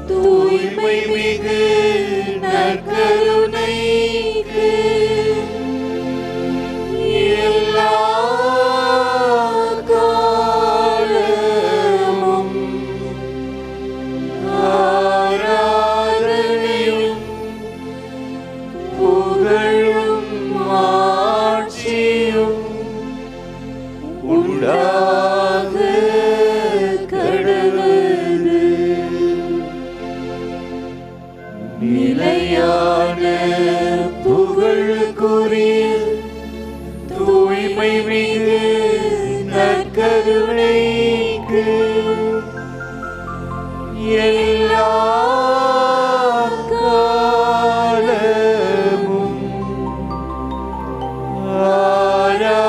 தூய்மை மிகு நற்கருணைக்கு எல்லா காலமும் ஆராதனையும் புகழும் மாட்சியும் உண்டாக கடவது. நிலையான புகழுக்குரிய தூய்மை மிகு நற்கருணைக்கு எல்லா காலமும்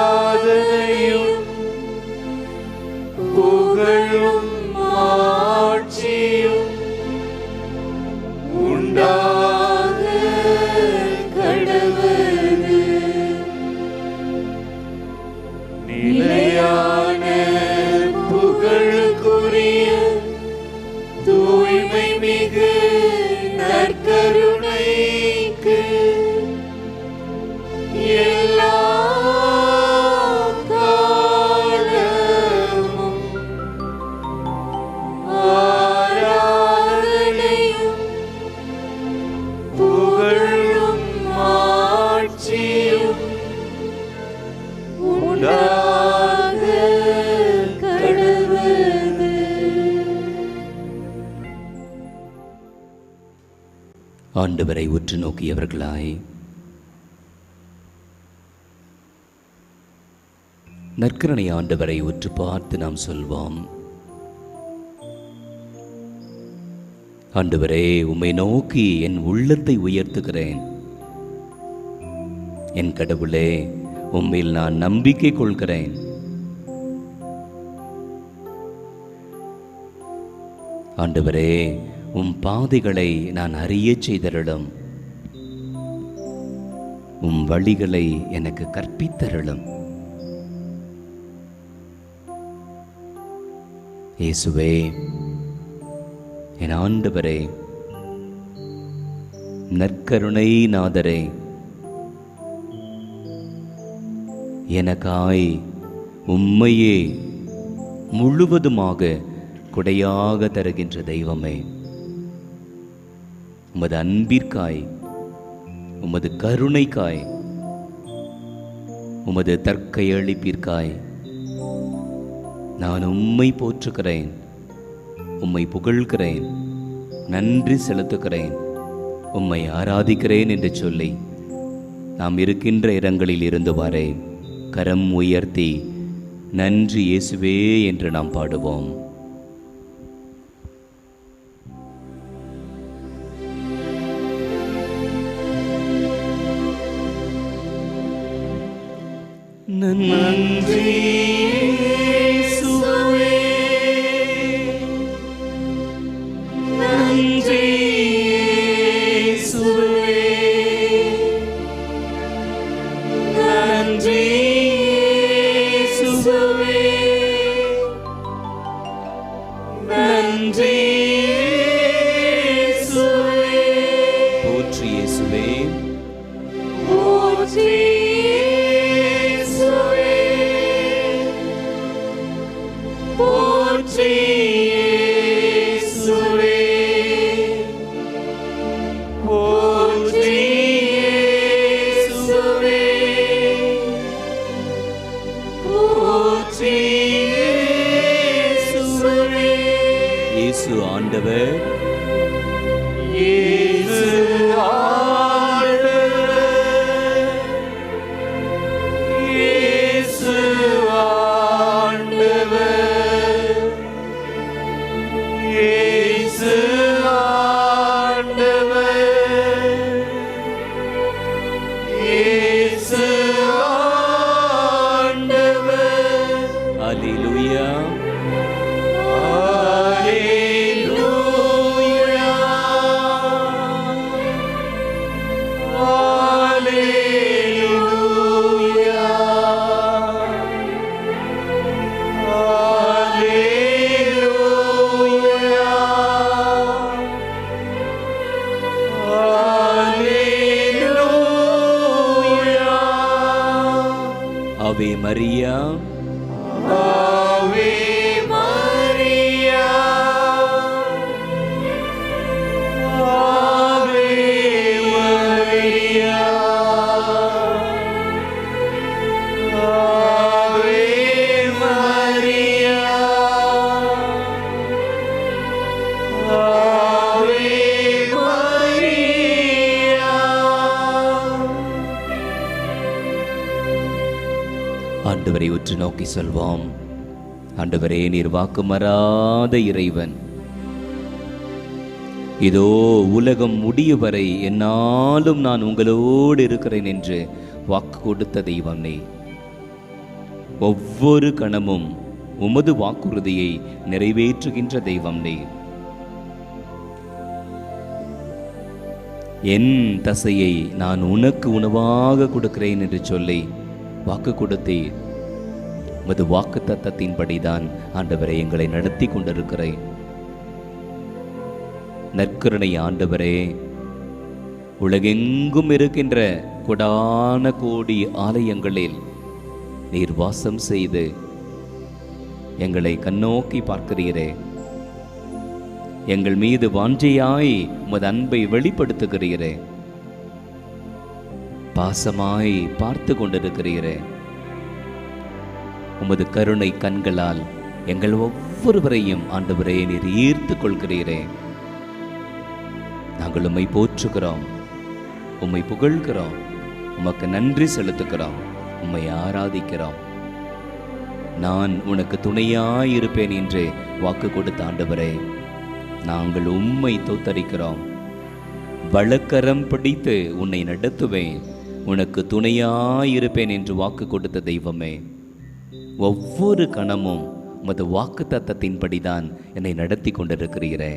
ஆராதனையும் புகழும் மாட்சியும் உண்டாக கடவது. நிலையான புகழுக்குரிய தூய்மை மிகு நற்கருணைக்கு எல்லா காலமும் ஆராதனையும் புகழும் மாட்சியும் உண்டாக கடவது. ஆண்டவரை உற்று நோக்கியவர்களாய் நற்கருணை ஆண்டவரை உற்று பார்த்து நாம் சொல்வோம். ஆண்டவரே, உம்மை நோக்கி என் உள்ளத்தை உயர்த்துகிறேன். என் கடவுளே, உம்மில் நான் நம்பிக்கை கொள்கிறேன். ஆண்டவரே, உம் பாதைகளை நான் அறியச் செய்தருளும். உம் வழிகளை எனக்கு கற்பித்தருளும். இயேசுவே, என் ஆண்டவரே, நற்கருணை நாதரே, எனக்காய் உம்மையே முழுவதுமாக கொடையாக தருகின்ற தெய்வமே, உமது அன்பிற்காய், உமது கருணைக்காய், உமது தற்கையளிப்பிற்காய் நான் உம்மை போற்றுகிறேன், உம்மை புகழ்கிறேன், நன்றி செலுத்துகிறேன், உம்மை ஆராதிக்கிறேன் என்று சொல்லி நாம் இருக்கின்ற இடங்களில் இருந்து வாரே கரம் உயர்த்தி நன்றி இயேசுவே என்று நாம் பாடுவோம். நன்றி இயேசுவே, நன்றி இயேசுவே, நன்றி இயேசுவே, நன்றி இயேசுவே. போற்றி இயேசுவே, போற்றி போற்றி இயேசுவே, போற்றி இயேசுவே, போற்றி இயேசுவே. இயேசு ஆண்டவர், இயேசு ஆண்டவர், இயேசு ஆண்டவர், இயேசு ஆண்டவர், இயேசு ஆண்டவர். அல்லேலூயா, அல்லேலூயா. ஆவே மரியா ஆவே மரியா ஆவே மரியா ஆவே மரியா ஆவே மரியா. ஆண்டவரை உற்று நோக்கி சொல்வோம். ஆண்டவரே, நீர் வாக்கு மாறாத இறைவன். இதோ உலகம் முடியும் வரை என்னாலும் நான் உங்களோடு இருக்கிறேன் என்று வாக்கு கொடுத்த தெய்வம் நீ. ஒவ்வொரு கணமும் உமது வாக்குறுதியை நிறைவேற்றுகின்ற தெய்வம் நீ. என் தசையை நான் உனக்கு உணவாக கொடுக்கிறேன் என்று சொல்லி வாக்கு கொடுத்தேன். உமது வாக்கு தத்தத்தின்படிதான் ஆண்டவரை எங்களை நடத்தி கொண்டிருக்கிறேன். நற்கருணை ஆண்டவரே, உலகெங்கும் இருக்கின்ற கொடான கோடி ஆலயங்களில் நீர் வாசம் செய்து எங்களை கண்ணோக்கி பார்க்கிறீரே. எங்கள் மீது வாஞ்சையாய் உமது அன்பை வெளிப்படுத்துகிறீரே. பாசமாய் பார்த்து கொண்டிருக்கிறீரே. உமது கருணை கண்களால் எங்கள் ஒவ்வொருவரையும் ஆண்டவரே நீர் ஈர்த்து கொள்கிறீரே. நாங்கள் உம்மை போற்றுகிறோம், உம்மை புகழ்கிறோம், உமக்கு நன்றி செலுத்துகிறோம், உம்மை ஆராதிக்கிறோம். நான் உனக்கு துணையாயிருப்பேன் என்று வாக்கு கொடுத்த ஆண்டவரே, நாங்கள் உம்மை தோத்தரிக்கிறோம். வழக்கரம் பிடித்து உன்னை நடத்துவேன், உனக்கு துணையாயிருப்பேன் என்று வாக்கு கொடுத்த தெய்வமே, ஒவ்வொரு கணமும் உமது வாக்கு தத்தத்தின்படிதான் என்னை நடத்தி கொண்டிருக்கிறீரே.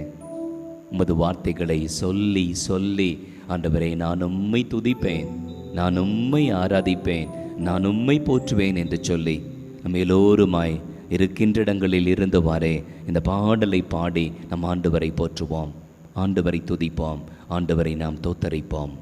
உமது வார்த்தைகளை சொல்லி சொல்லி ஆண்டவரே, நான் உம்மை துதிப்பேன், நான் உம்மை ஆராதிப்பேன், நான் உம்மை போற்றுவேன் என்று சொல்லி நம்ம எல்லோருமாய் இருக்கின்ற இடங்களில் இருந்தவாறே இந்த பாடலை பாடி நம் ஆண்டவரை போற்றுவோம், ஆண்டவரை துதிப்போம், ஆண்டவரை நாம் தோத்தரிப்போம்.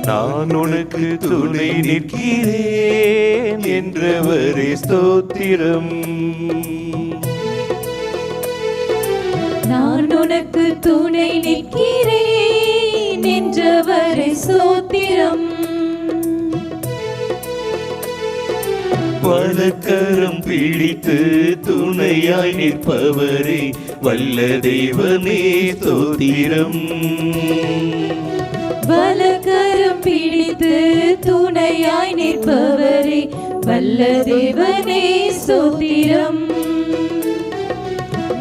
நான் உனக்கு துணை நிற்கிறேன் என்றவரே ஸ்தோத்திரம். நான் உனக்கு துணை நிற்கிறேன் என்றவரே ஸ்தோத்திரம். வலக்கரம் பிடித்து துணையாய் நிற்பவரே வல்ல தெய்வமே ஸ்தோத்திரம். வலக்கரம் பிடித்து துணையாய் நிற்பவரே வல்ல தேவனே ஸ்தோத்திரம்.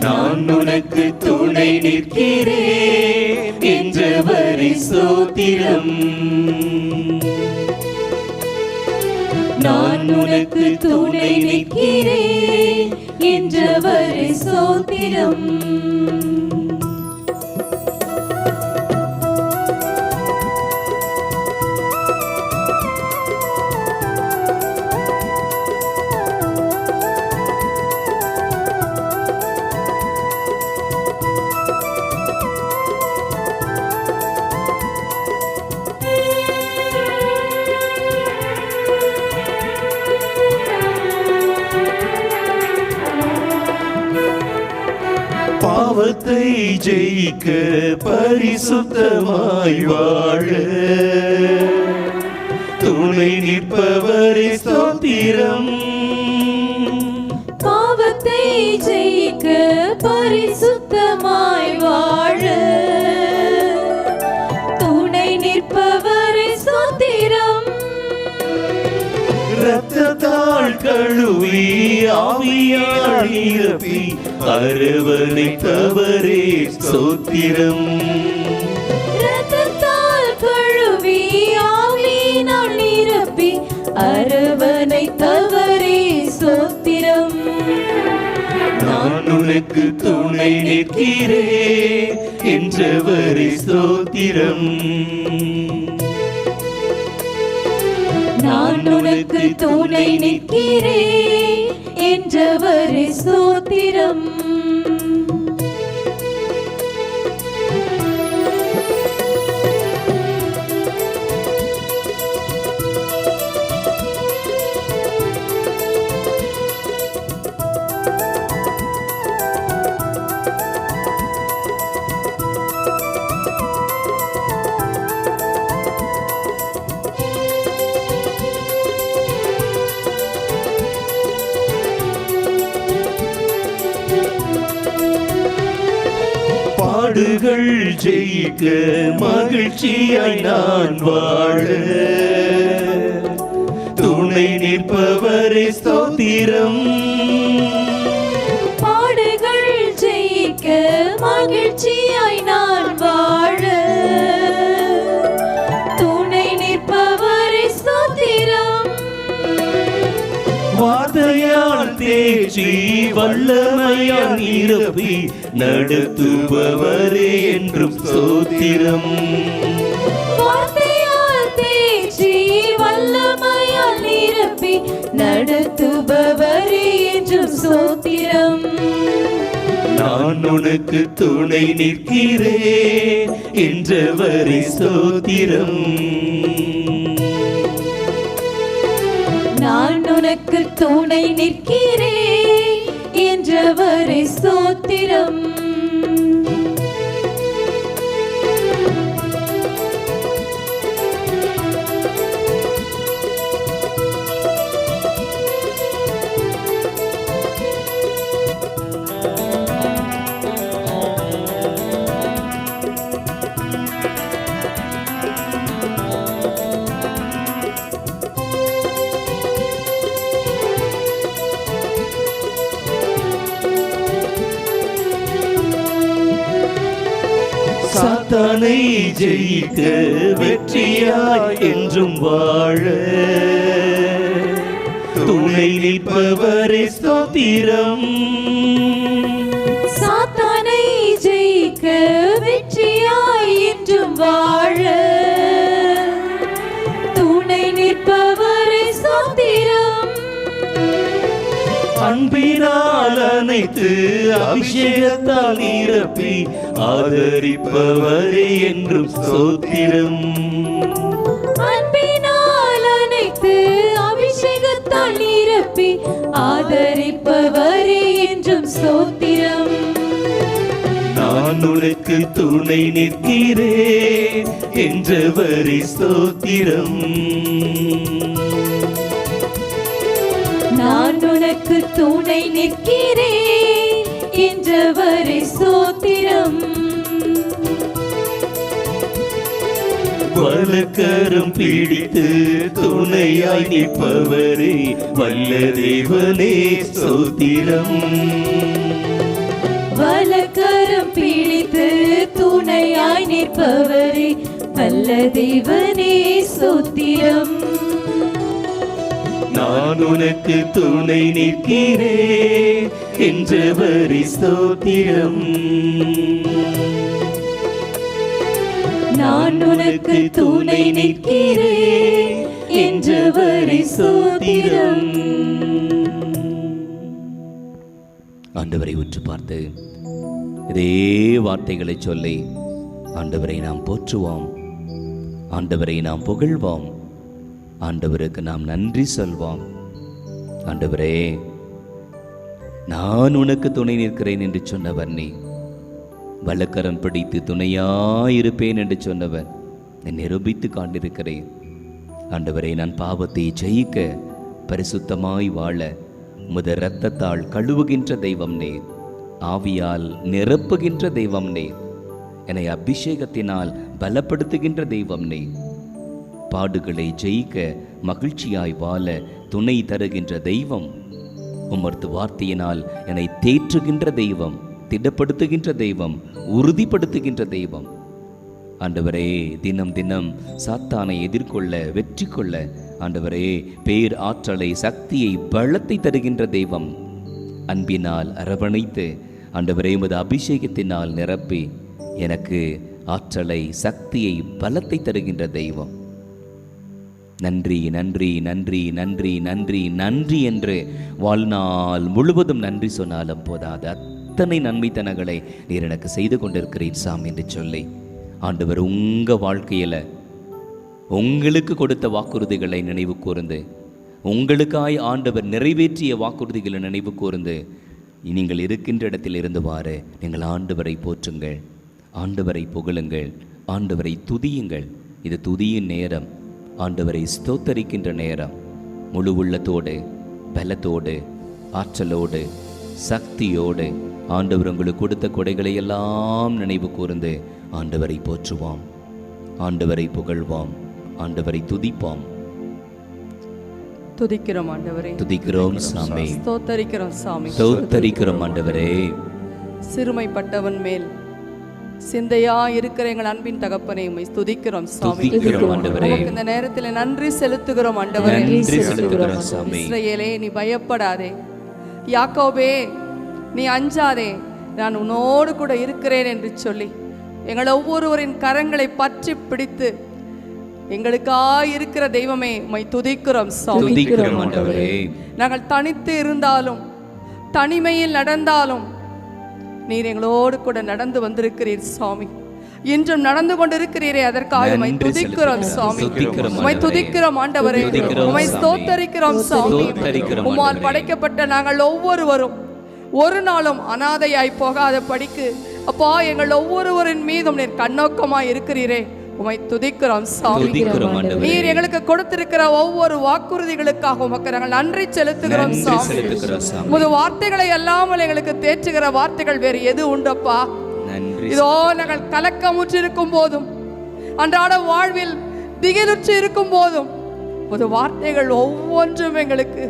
நான் உனக்கு துணை நிற்கிறேன் என்றவரே ஸ்தோத்திரம். நான் உனக்கு துணை நிற்கிறேன் என்றவரே ஸ்தோத்திரம். பாவத்தை ஜெயிக்க பரிசுத்தமாய் வாழ துணை நிற்பவரே ஸ்தோத்திரம். பாவத்தை ஜெயிக்க பரிசுத்தமாய் வாழ துணை நிற்பவரே ஸ்தோத்திரம். இரத்தத்தால் கழுவி ஆவியால் நிரப்பி அரவணைத்தவரே ஸ்தோத்திரம். இரத்தத்தால் ஸ்தோத்திரம். நான் உனக்கு துணை நிற்கிறேன் என்றவரே ஸ்தோத்திரம். நான் உனக்கு துணை நிற்கிறேன் என்றவரே ஸ்தோத்திரம். பாடுகள் ஜெயிக்க மகிழ்ச்சியாய் நான் வாழ துணை நிற்பவரே ஸ்தோத்திரம். பாடுகள் ஜெயிக்க மகிழ்ச்சியாய் நான் வாழ துணை நிற்பவரே ஸ்தோத்திரம். வார்த்தையால் தேற்றி வல்லமையால் நிரப்பி நடத்துபவரே என்றும் ஸ்தோத்திரம். வார்த்தையால் தேற்றி வல்லமையால் நிரப்பி நடத்துபவரே என்றும் ஸ்தோத்திரம். நான் உனக்கு துணை நிற்கிறேன் என்றவரே ஸ்தோத்திரம். நான் உனக்கு துணை நிற்கிறேன் என்றவரே ஸ்தோத்திரம். சாத்தானை ஜெயிக்க வெற்றியாய் என்றும் வாழ துணை நிற்பவரே ஸ்தோத்திரம். சாத்தானை ஜெயிக்க வெற்றியாய் என்றும் வாழ துணை நிற்பவரே ஸ்தோத்திரம். அன்பினால் அனைத்து அபிஷேகத்தால் நிரப்பி ஆதரிப்பவரே என்றும் ஸ்தோத்திரம். அன்பினால் அனைத்து அபிஷேகத்தால் நிரப்பி ஆதரிப்பவரே என்றும் ஸ்தோத்திரம். நான் உனக்கு துணை நிற்கிறேன் என்றவரே ஸ்தோத்திரம். நான் உனக்கு துணை நிற்கிறேன் என்றவரே ஸ்தோத்திரம். வலக்கரம் பிடித்து துணையாய் நிற்பவரே வல்ல தேவனே ஸ்தோத்திரம். வலக்கரம் பிடித்து துணையாய் நிற்பவரே வல்ல தேவனே ஸ்தோத்திரம். நான் உனக்கு துணை நிற்கிறேன் என்றவரே ஸ்தோத்திரம். நான் உனக்கு துணை நிற்கிறேன் என்றவரே ஸ்தோத்திரம். ஆண்டவரை உற்று பார்த்து இதே வார்த்தைகளை சொல்லி ஆண்டவரை நாம் போற்றுவோம், ஆண்டவரை நாம் புகழ்வோம், ஆண்டவருக்கு நாம் நன்றி சொல்வோம். ஆண்டவரே, நான் உனக்கு துணை நிற்கிறேன் என்று சொன்னவர் நீ. வலக்கரம் பிடித்து துணையாயிருப்பேன் என்று சொன்னவர் நீ நிரூபித்து காண்டிருக்கிறேன். ஆண்டவரே, நான் பாவத்தை ஜெயிக்க பரிசுத்தமாய் வாழ உமது இரத்தத்தால் கழுவுகின்ற தெய்வம் நீர், ஆவியால் நிரப்புகின்ற தெய்வம் நீர், என்னை அபிஷேகத்தினால் பலப்படுத்துகின்ற தெய்வம் நீர். பாடுகளை ஜெயிக்க மகிழ்ச்சியாய் வாழ துணை தருகின்ற தெய்வம், உமது வார்த்தையினால் என்னை தேற்றுகின்ற தெய்வம், திடப்படுத்துகின்ற தெய்வம், உறுதிப்படுத்துகின்ற தெய்வம். ஆண்டவரே, தினம் தினம் சாத்தானை எதிர்கொள்ள வெற்றி கொள்ள ஆண்டவரே பேர் ஆற்றலை, சக்தியை, பலத்தை தருகின்ற தெய்வம் அன்பினால் அரவணைத்து ஆண்டவரே உமது அபிஷேகத்தினால் நிரப்பி எனக்கு ஆற்றலை, சக்தியை, பலத்தை தருகின்ற தெய்வம். நன்றி நன்றி நன்றி நன்றி நன்றி நன்றி என்று வாழ்நாள் முழுவதும் நன்றி சொன்னாலும் போதாது, அத்தனை நன்மைத்தனங்களை நீர் எனக்கு செய்து கொண்டிருக்கிறீர் சாமி என்று சொல்லி ஆண்டவர் உங்கள் வாழ்க்கையில் உங்களுக்கு கொடுத்த வாக்குறுதிகளை நினைவு கூர்ந்து, உங்களுக்காய் ஆண்டவர் நிறைவேற்றிய வாக்குறுதிகளை நினைவு கூர்ந்து, நீங்கள் இருக்கின்ற இடத்தில் இருந்துவாறு நீங்கள் ஆண்டவரை போற்றுங்கள், ஆண்டவரை புகழுங்கள், ஆண்டவரை துதியுங்கள். இது துதியின் நேரம், ஆண்டவரை ஸ்தோத்தரிக்கின்ற நேரம். முழு உள்ளத்தோடு, பலத்தோடு, ஆற்றலோடு, சக்தியோடு ஆண்டவர் உங்களுக்கு கொடுத்த கொடைகளை எல்லாம் நினைவு கூர்ந்து ஆண்டவரை போற்றுவாம், ஆண்டவரை புகழ்வாம், ஆண்டவரை துதிப்பாம். துதிக்கிறோம் ஆண்டவரே, துதிக்கிறோம் சாமி, ஸ்தோத்தரிக்கிறோம் சாமி, ஸ்தோத்தரிக்கிறோம் ஆண்டவரே. சிறுமைப்பட்டவன் மேல் சிந்தையா இருக்கிற எங்கள் அன்பின் தகப்பனை உம்மை துதிக்கிறோம் சாமி. துதிக்கிறோம் ஆண்டவரே. இந்த நேரத்தில் நன்றி செலுத்துகிறோம் ஆண்டவரே. நன்றி செலுத்துகிறோம் சாமி. இஸ்ரவேலே, நீ பயப்படாதே, யாக்கோபே நீ அஞ்சாதே, நான் உன்னோடு கூட இருக்கிறேன் என்று சொல்லி எங்கள் ஒவ்வொருவரின் கரங்களை பற்றி பிடித்து எங்களுக்காய் இருக்கிற தெய்வமே உம்மை துதிக்கிறோம் சாமி. துதிக்கிறோம் ஆண்டவரே. நாங்கள் தனித்து இருந்தாலும், தனிமையில் நடந்தாலும் நீர் எங்களோடு கூட நடந்து வந்திருக்கிறீர் சாமி. இன்றும் நடந்து கொண்டிருக்கிறீரே, அதற்காக உம்மை துதிக்கிறோம் சாமி. உம்மை துதிக்கிறோம் ஆண்டவரே, உம்மை ஸ்தோத்தரிக்கிறோம் சாமி. உம்மால் படைக்கப்பட்ட நாங்கள் ஒவ்வொருவரும் ஒரு நாளும் அனாதையாய் போகாத படிக்கு அப்பா எங்கள் ஒவ்வொருவரின் மீதும் நீர் கண்ணோக்கமாய் இருக்கிறீரே, உம்மை துதிக்கிறோம் சாமி. நீர் எங்களுக்கு கொடுத்திருக்கிற ஒவ்வொரு வாக்குறுதிகளுக்காக உமக்கு நாங்கள் நன்றி செலுத்துகிறோம் சாமி. உமது வார்த்தைகளை அல்லாமல் எங்களுக்கு தேற்றுகிற வார்த்தைகள் வேறு எது உண்டப்பா? இதோ நாங்கள் கலக்கமுற்று இருக்கும் போதும், அன்றாட வாழ்வில் திகிலுற்று இருக்கும் போதும் உமது வார்த்தைகள் ஒவ்வொன்றும் எங்களுக்கு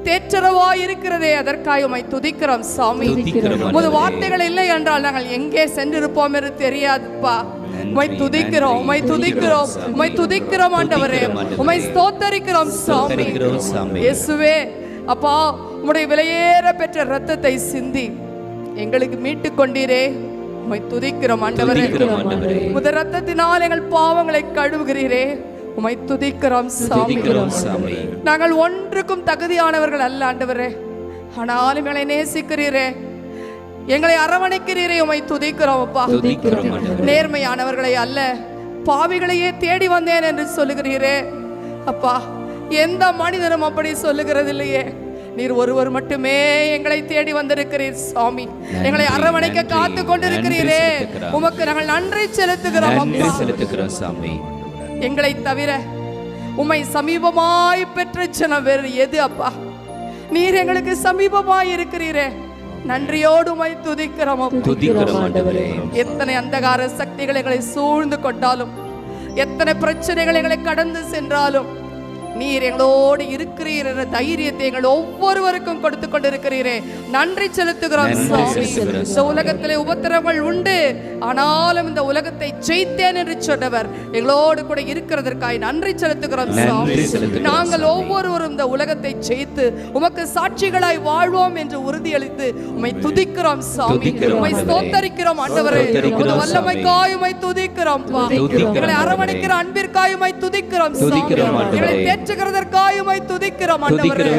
தேற்றரவாய் இருக்கிறதே, அதற்காக உம்மை துதிக்கிறோம் சாமி. உமது வார்த்தைகள் இல்லை என்றால் நாங்கள் எங்கே சென்றிருப்போம் என்று தெரியாதுப்பா. உம்மை துதிக்கிறோம், உம்மை துதிக்கிறோம், உம்மை துதிக்கிறோம் ஆண்டவரே, உம்மை ஸ்தோத்தரிக்கிறோம் சாமி. இயேசுவே அப்பா, உம்முடைய விலையேற பெற்ற இரத்தத்தை சிந்தி எங்களுக்கு மீட்டு கொண்டீரே, உம்மை துதிக்கிறோம் ஆண்டவரே. உமது இரத்தத்தினால் எங்கள் பாவங்களை கழுவுகிறீரே, உம்மை துதிக்கிறோம் சாமி. நாங்கள் ஒன்றுக்கும் தகுதியானவர்கள் அல்ல ஆண்டவரே, ஆனாலும் எங்களை நேசிக்கிறீரே, எங்களை அரவணைக்கிறீரே, உம்மை துதிக்கிறோம் அப்பா. நேர்மையானவர்களை அல்ல, பாவிகளையே தேடி வந்தேன் என்று சொல்லுகிறீரே அப்பா. எந்த மனிதனும் அப்படி சொல்லுகிறது இல்லையே, நீர் ஒருவர் மட்டுமே எங்களை தேடி வந்திருக்கிறீர் சாமி. எங்களை அரவணைக்க காத்து கொண்டிருக்கிறீரே, உமக்கு நாங்கள் நன்றி செலுத்துகிறோம் சாமி. எங்களை தவிர உம்மை சமீபமாய் பெற்ற ஜனம் வேறு எது அப்பா? நீர் எங்களுக்கு சமீபமாய் இருக்கிறீரே, நன்றியோடு உம்மை துதிக்கிறோம். எத்தனை அந்தகார சக்திகள் எங்களை சூழ்ந்து கொண்டாலும், எத்தனை பிரச்சனைகள் எங்களை கடந்து சென்றாலும் நீர் எங்களோடு இருக்கிறீர் என்ற தைரியத்தை எங்கள் ஒவ்வொருவருக்கும் கொடுத்து கொண்டிருக்கிறீரே, நன்றி செலுத்துகிறோம் சாமி. இந்த உலகத்திலே உபத்திரவங்கள் உண்டு, ஆனாலும் இந்த உலகத்தை ஜெயித்தேன் என்று சொன்னவர் எங்களோடு கூட இருக்கிறதற்காக நன்றி செலுத்துகிறோம் சாமி. நாங்கள் ஒவ்வொருவரும் இந்த உலகத்தை ஜெயித்து உமக்கு சாட்சிகளாய் வாழ்வோம் என்று உறுதியளித்து உம்மை துதிக்கிறோம் சாமி. உம்மை ஸ்தோத்தரிக்கிறோம் ஆண்டவரே. உமது வல்லமைக்காய் உம்மை துதிக்கிறோம். எங்களை அரவணைக்கிற அன்பிற்காய் உம்மை துதிக்கிறோம் சாமி. எங்களை தேற்றுகிறதற்காய் உம்மை துதிக்கிறோம் ஆண்டவரே.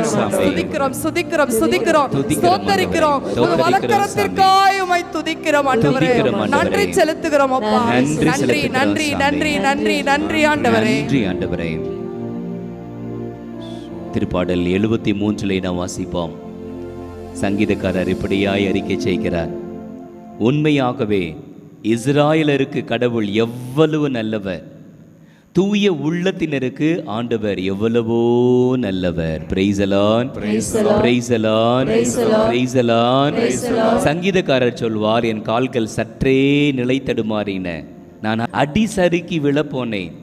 துதிக்கிறோம், சுதிக்கிறோம், சுதிக்கிறோம், ஸ்தோத்தரிக்கிறோம். உமது வலக்கரத்திற்காய் உம்மை துதிக்கிறோம் ஆண்டவரே. நன்றி செலுத்துகிறோம் அப்பா. நன்றி நன்றி நன்றி நன்றி நன்றி ஆண்டவரே. திருப்பாடல் 73 நாம் வாசிப்போம். சங்கீதக்காரர் இப்படியாய் அறிக்கை செய்கிறார்: உண்மையாகவே இஸ்ராயலருக்கு கடவுள் எவ்வளவு நல்லவர், தூய உள்ளத்தினருக்கு ஆண்டவர் எவ்வளவோ நல்லவர். Praise the Lord, praise the Lord, praise the Lord. சங்கீதக்காரர் சொல்வார், என் கால்கள் சற்றே நிலை தடுமாறின, நான் அடி சறுக்கி விழப்போனேன்,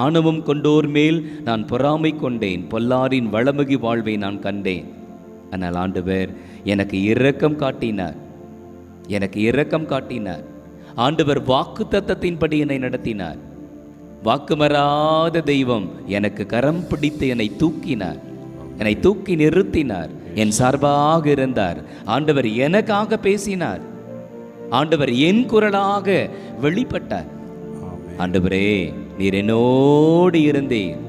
ஆணவம் கொண்டோர் மேல் நான் பொறாமை கொண்டேன், பொல்லாரின் வளமிகு வாழ்வை நான் கண்டேன். ஆனால் ஆண்டவர் எனக்கு இரக்கம் காட்டினார், எனக்கு இரக்கம் காட்டினார். ஆண்டவர் வாக்கு தத்தத்தின்படி என்னை நடத்தினார். வாக்குமறாத தெய்வம் எனக்கு கரம் பிடித்து என்னை தூக்கினார், என்னை தூக்கி நிறுத்தினார். என் சார்பாக இருந்தார். ஆண்டவர் எனக்காக பேசினார். ஆண்டவர் என் குரலாக வெளிப்பட்டார். ஆண்டவரே, நீர் என்னோடு இருந்தீர்,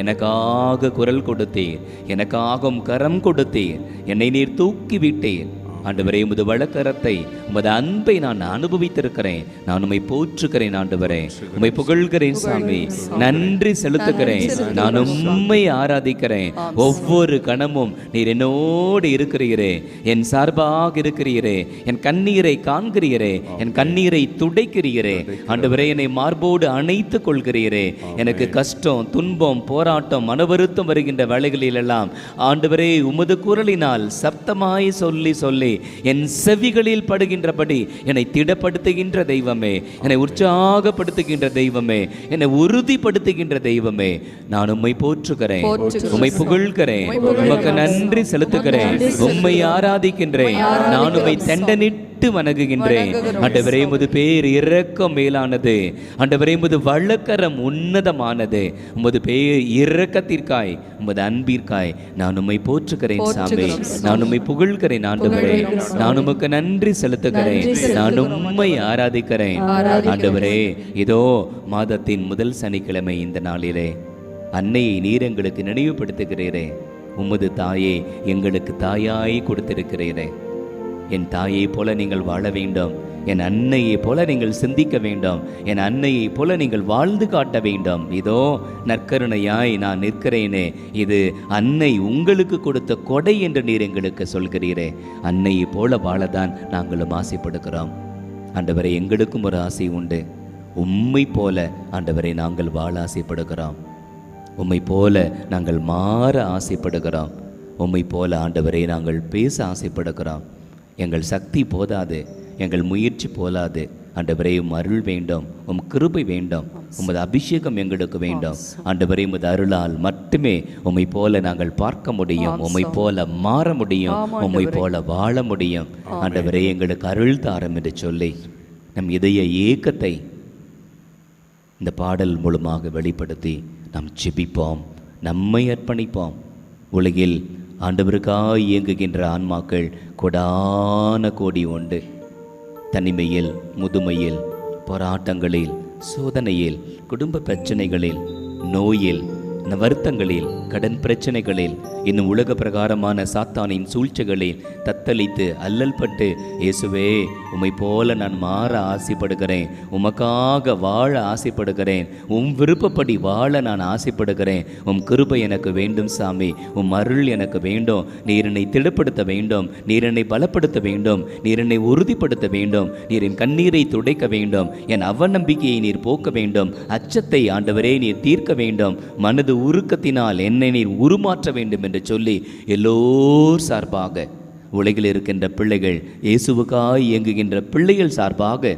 எனக்காக குரல் கொடுத்தீர், எனக்காக கரம் கொடுத்தீர், என்னை நீர் தூக்கி விட்டீர். ஆண்டவரே, உமது வழக்கரத்தை, உமது அன்பை நான் அனுபவித்திருக்கிறேன். நான் உம்மை போற்றுகிறேன் ஆண்டவரே, உம்மை புகழ்கிறேன் சாமி, நன்றி செலுத்துகிறேன். நான் உம்மை ஆராதிக்கிறேன். ஒவ்வொரு கணமும் நீர் என்னோடு இருக்கிறீரே, என் சார்பாக இருக்கிறீரே, என் கண்ணீரை காண்கிறீரே, என் கண்ணீரை துடைக்கிறீரே. ஆண்டவரே, என்னை மார்போடு அணைத்துக் கொள்கிறீரே. எனக்கு கஷ்டம், துன்பம், போராட்டம், மனவருத்தம் வருகின்ற வேளைகளிலெல்லாம் ஆண்டவரே, உமது குரலினால் சப்தமாய் சொல்லி சொல்லி என் செவிகளில் படுகின்றபடி என்னை திடப்படுத்துகின்ற தெய்வமே, என்னை உற்சாகப்படுத்துகின்ற தெய்வமே, என்னை உறுதிப்படுத்துகின்ற தெய்வமே, நான் உம்மை போற்றுகிறேன், உம்மை புகழ்கிறேன், உமக்கு நன்றி செலுத்துகிறேன், உம்மை ஆராதிக்கின்றேன். நான் உம்மை தண்டனிட்டு வணங்குகின்றேன். ஆண்டவரே, உமது பேர் இரக்கம் மேலானது. ஆண்டவரே, உமது வழக்கரம் உன்னதமானது. உமது பேர் இரக்கத்திற்காய், உமது அன்பிற்காய் நான் உம்மை போற்றுகிறேன் சாமி, நான் உம்மை புகழ்கிறேன் ஆண்டவரே, நான் உமக்கு நன்றி செலுத்துகிறேன், நான் உம்மை ஆராதிக்கிறேன். ஆண்டவரே, இதோ மாதத்தின் முதல் சனிக்கிழமை இந்த நாளிலே அன்னையை நீர் எங்களுக்கு நினைவுபடுத்துகிறீரே. உமது தாயே எங்களுக்கு தாயாய் கொடுத்திருக்கிறீரே. என் தாயை போல நீங்கள் வாழ வேண்டும், என் அன்னையை போல நீங்கள் சிந்திக்க வேண்டும், என் அன்னையை போல நீங்கள் வாழ்ந்து காட்ட வேண்டும். இதோ நற்கருணையாய் நான் நிற்கிறேனே, இது அன்னை உங்களுக்கு கொடுத்த கொடை என்று நீர் எங்களுக்கு சொல்கிறீரே. அன்னையை போல வாழதான் நாங்களும் ஆசைப்படுகிறோம். ஆண்டவரை, எங்களுக்கும் ஒரு ஆசை உண்டு. உம்மை போல ஆண்டவரை நாங்கள் வாழ ஆசைப்படுகிறோம். உம்மை போல நாங்கள் மாற ஆசைப்படுகிறோம். உம்மை போல ஆண்டவரை நாங்கள் பேச ஆசைப்படுகிறோம். எங்கள் சக்தி போதாது, எங்கள் முயற்சி போதாது. ஆண்டவரே, உம் அருள் வேண்டும், உம் கிருபை வேண்டும், உமது அபிஷேகம் எங்களுக்கு வேண்டும். ஆண்டவரே, உமது அருளால் மட்டுமே உம்மை போல நாங்கள் பார்க்க முடியும், உம்மை போல மாற முடியும், உம்மை போல வாழ முடியும். ஆண்டவரே, எங்களுக்கு அருள் தாரம் என்று சொல்லி நம் இதய ஏக்கத்தை இந்த பாடல் மூலமாக வெளிப்படுத்தி நாம் ஜெபிப்போம், நம்மை அர்ப்பணிப்போம். உலகில் ஆண்டவருக்காக இயங்குகின்ற ஆன்மாக்கள் கொடான கோடி உண்டு. தனிமையில், முதுமையில், போராட்டங்களில், சோதனையில், குடும்ப பிரச்சனைகளில், நோயில், வருத்தங்களில், கடன் பிரச்சனைகளில், இன்னும் உலக பிரகாரமான சாத்தானின் சூழ்ச்சிகளில் தத்தளித்து அல்லல் பட்டு, இயேசுவே, உம்மை போல நான் மாற ஆசைப்படுகிறேன், உமக்காக வாழ ஆசைப்படுகிறேன், உம் விருப்பப்படி வாழ நான் ஆசைப்படுகிறேன், உம் கிருபை எனக்கு வேண்டும் சாமி, உம் அருள் எனக்கு வேண்டும், நீர் என்னை திடப்படுத்த வேண்டும், நீர் என்னை பலப்படுத்த வேண்டும், நீர் என்னை உறுதிப்படுத்த வேண்டும், நீர் என் கண்ணீரை துடைக்க வேண்டும், என் அவநம்பிக்கையை நீர் போக்க வேண்டும், அச்சத்தை ஆண்டவரே நீர் தீர்க்க வேண்டும், மனது உருக்கத்தினால் என்னை நீர் உருமாற்ற வேண்டும் என்று சொல்லி எல்லோர் சார்பாக, உலகில் இருக்கின்ற பிள்ளைகள், இயேசுவுக்காய் இயங்குகின்ற பிள்ளைகள் சார்பாக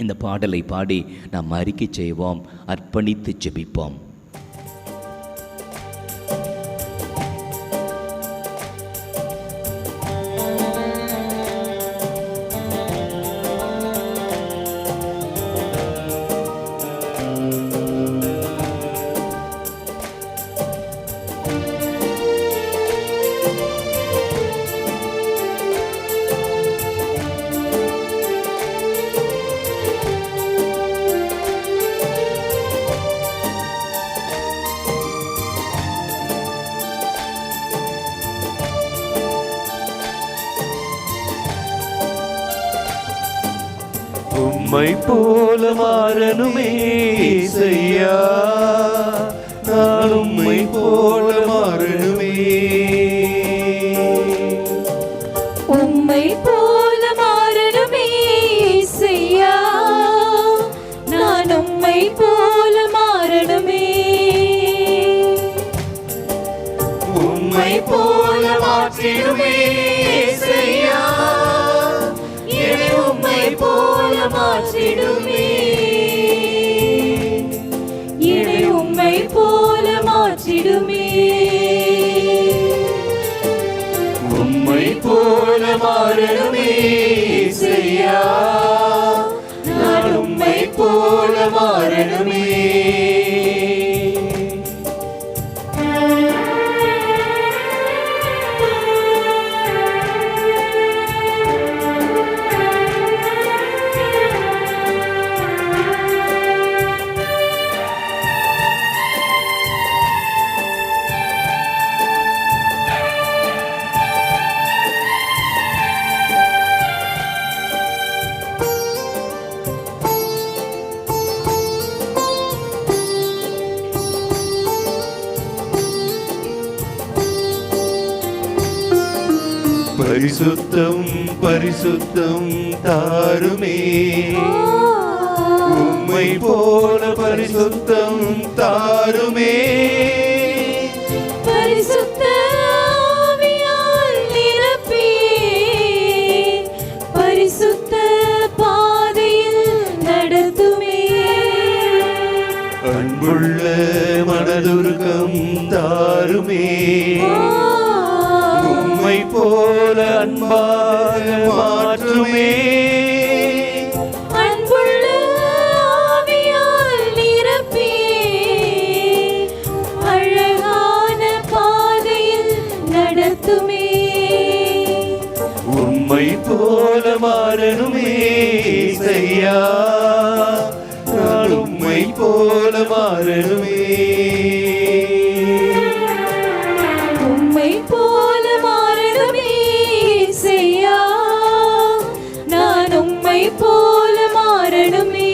இந்த பாடலை பாடி நாம் அறிக்கை செய்வோம், அர்ப்பணித்து ஜெபிப்போம். உம்மை போல மாறணுமே இயேசையா, நான் உம்மை போல மாறணுமே. உம்மை போல மாறணுமே இயேசையா, நான் உம்மை போல மாறணுமே. உம்மை போல மாற்றிடுமே இயேசையா, என்னை உம்மை போல மாற்றிடுமே, என்னை உம்மை போல மாற்றிடுமே. உம்மை போல மாறணுமே இயேசையா, நான் உம்மை போல மாறணுமே. பரிசுத்தம் பரிசுத்தம் தாருமே, உம்மை போல பரிசுத்தம் தாருமே. பரிசுத்த ஆவியால் நிரப்பியே பரிசுத்த பாதையில் நடத்துமே. அன்புள்ள மனதுருகம் தாருமே, உம்மை போல அன்பாக மாற்றுமே. அன்புள்ள ஆவியால் நிரப்பியே அழகான பாதையில் நடத்துமே. உம்மை போல மாறணுமே செய்யா, நான் உம்மை போல மாறணுமே. உம்மை போல மாறணுமே செய்யா, நான் உம்மை போல மாறணுமே.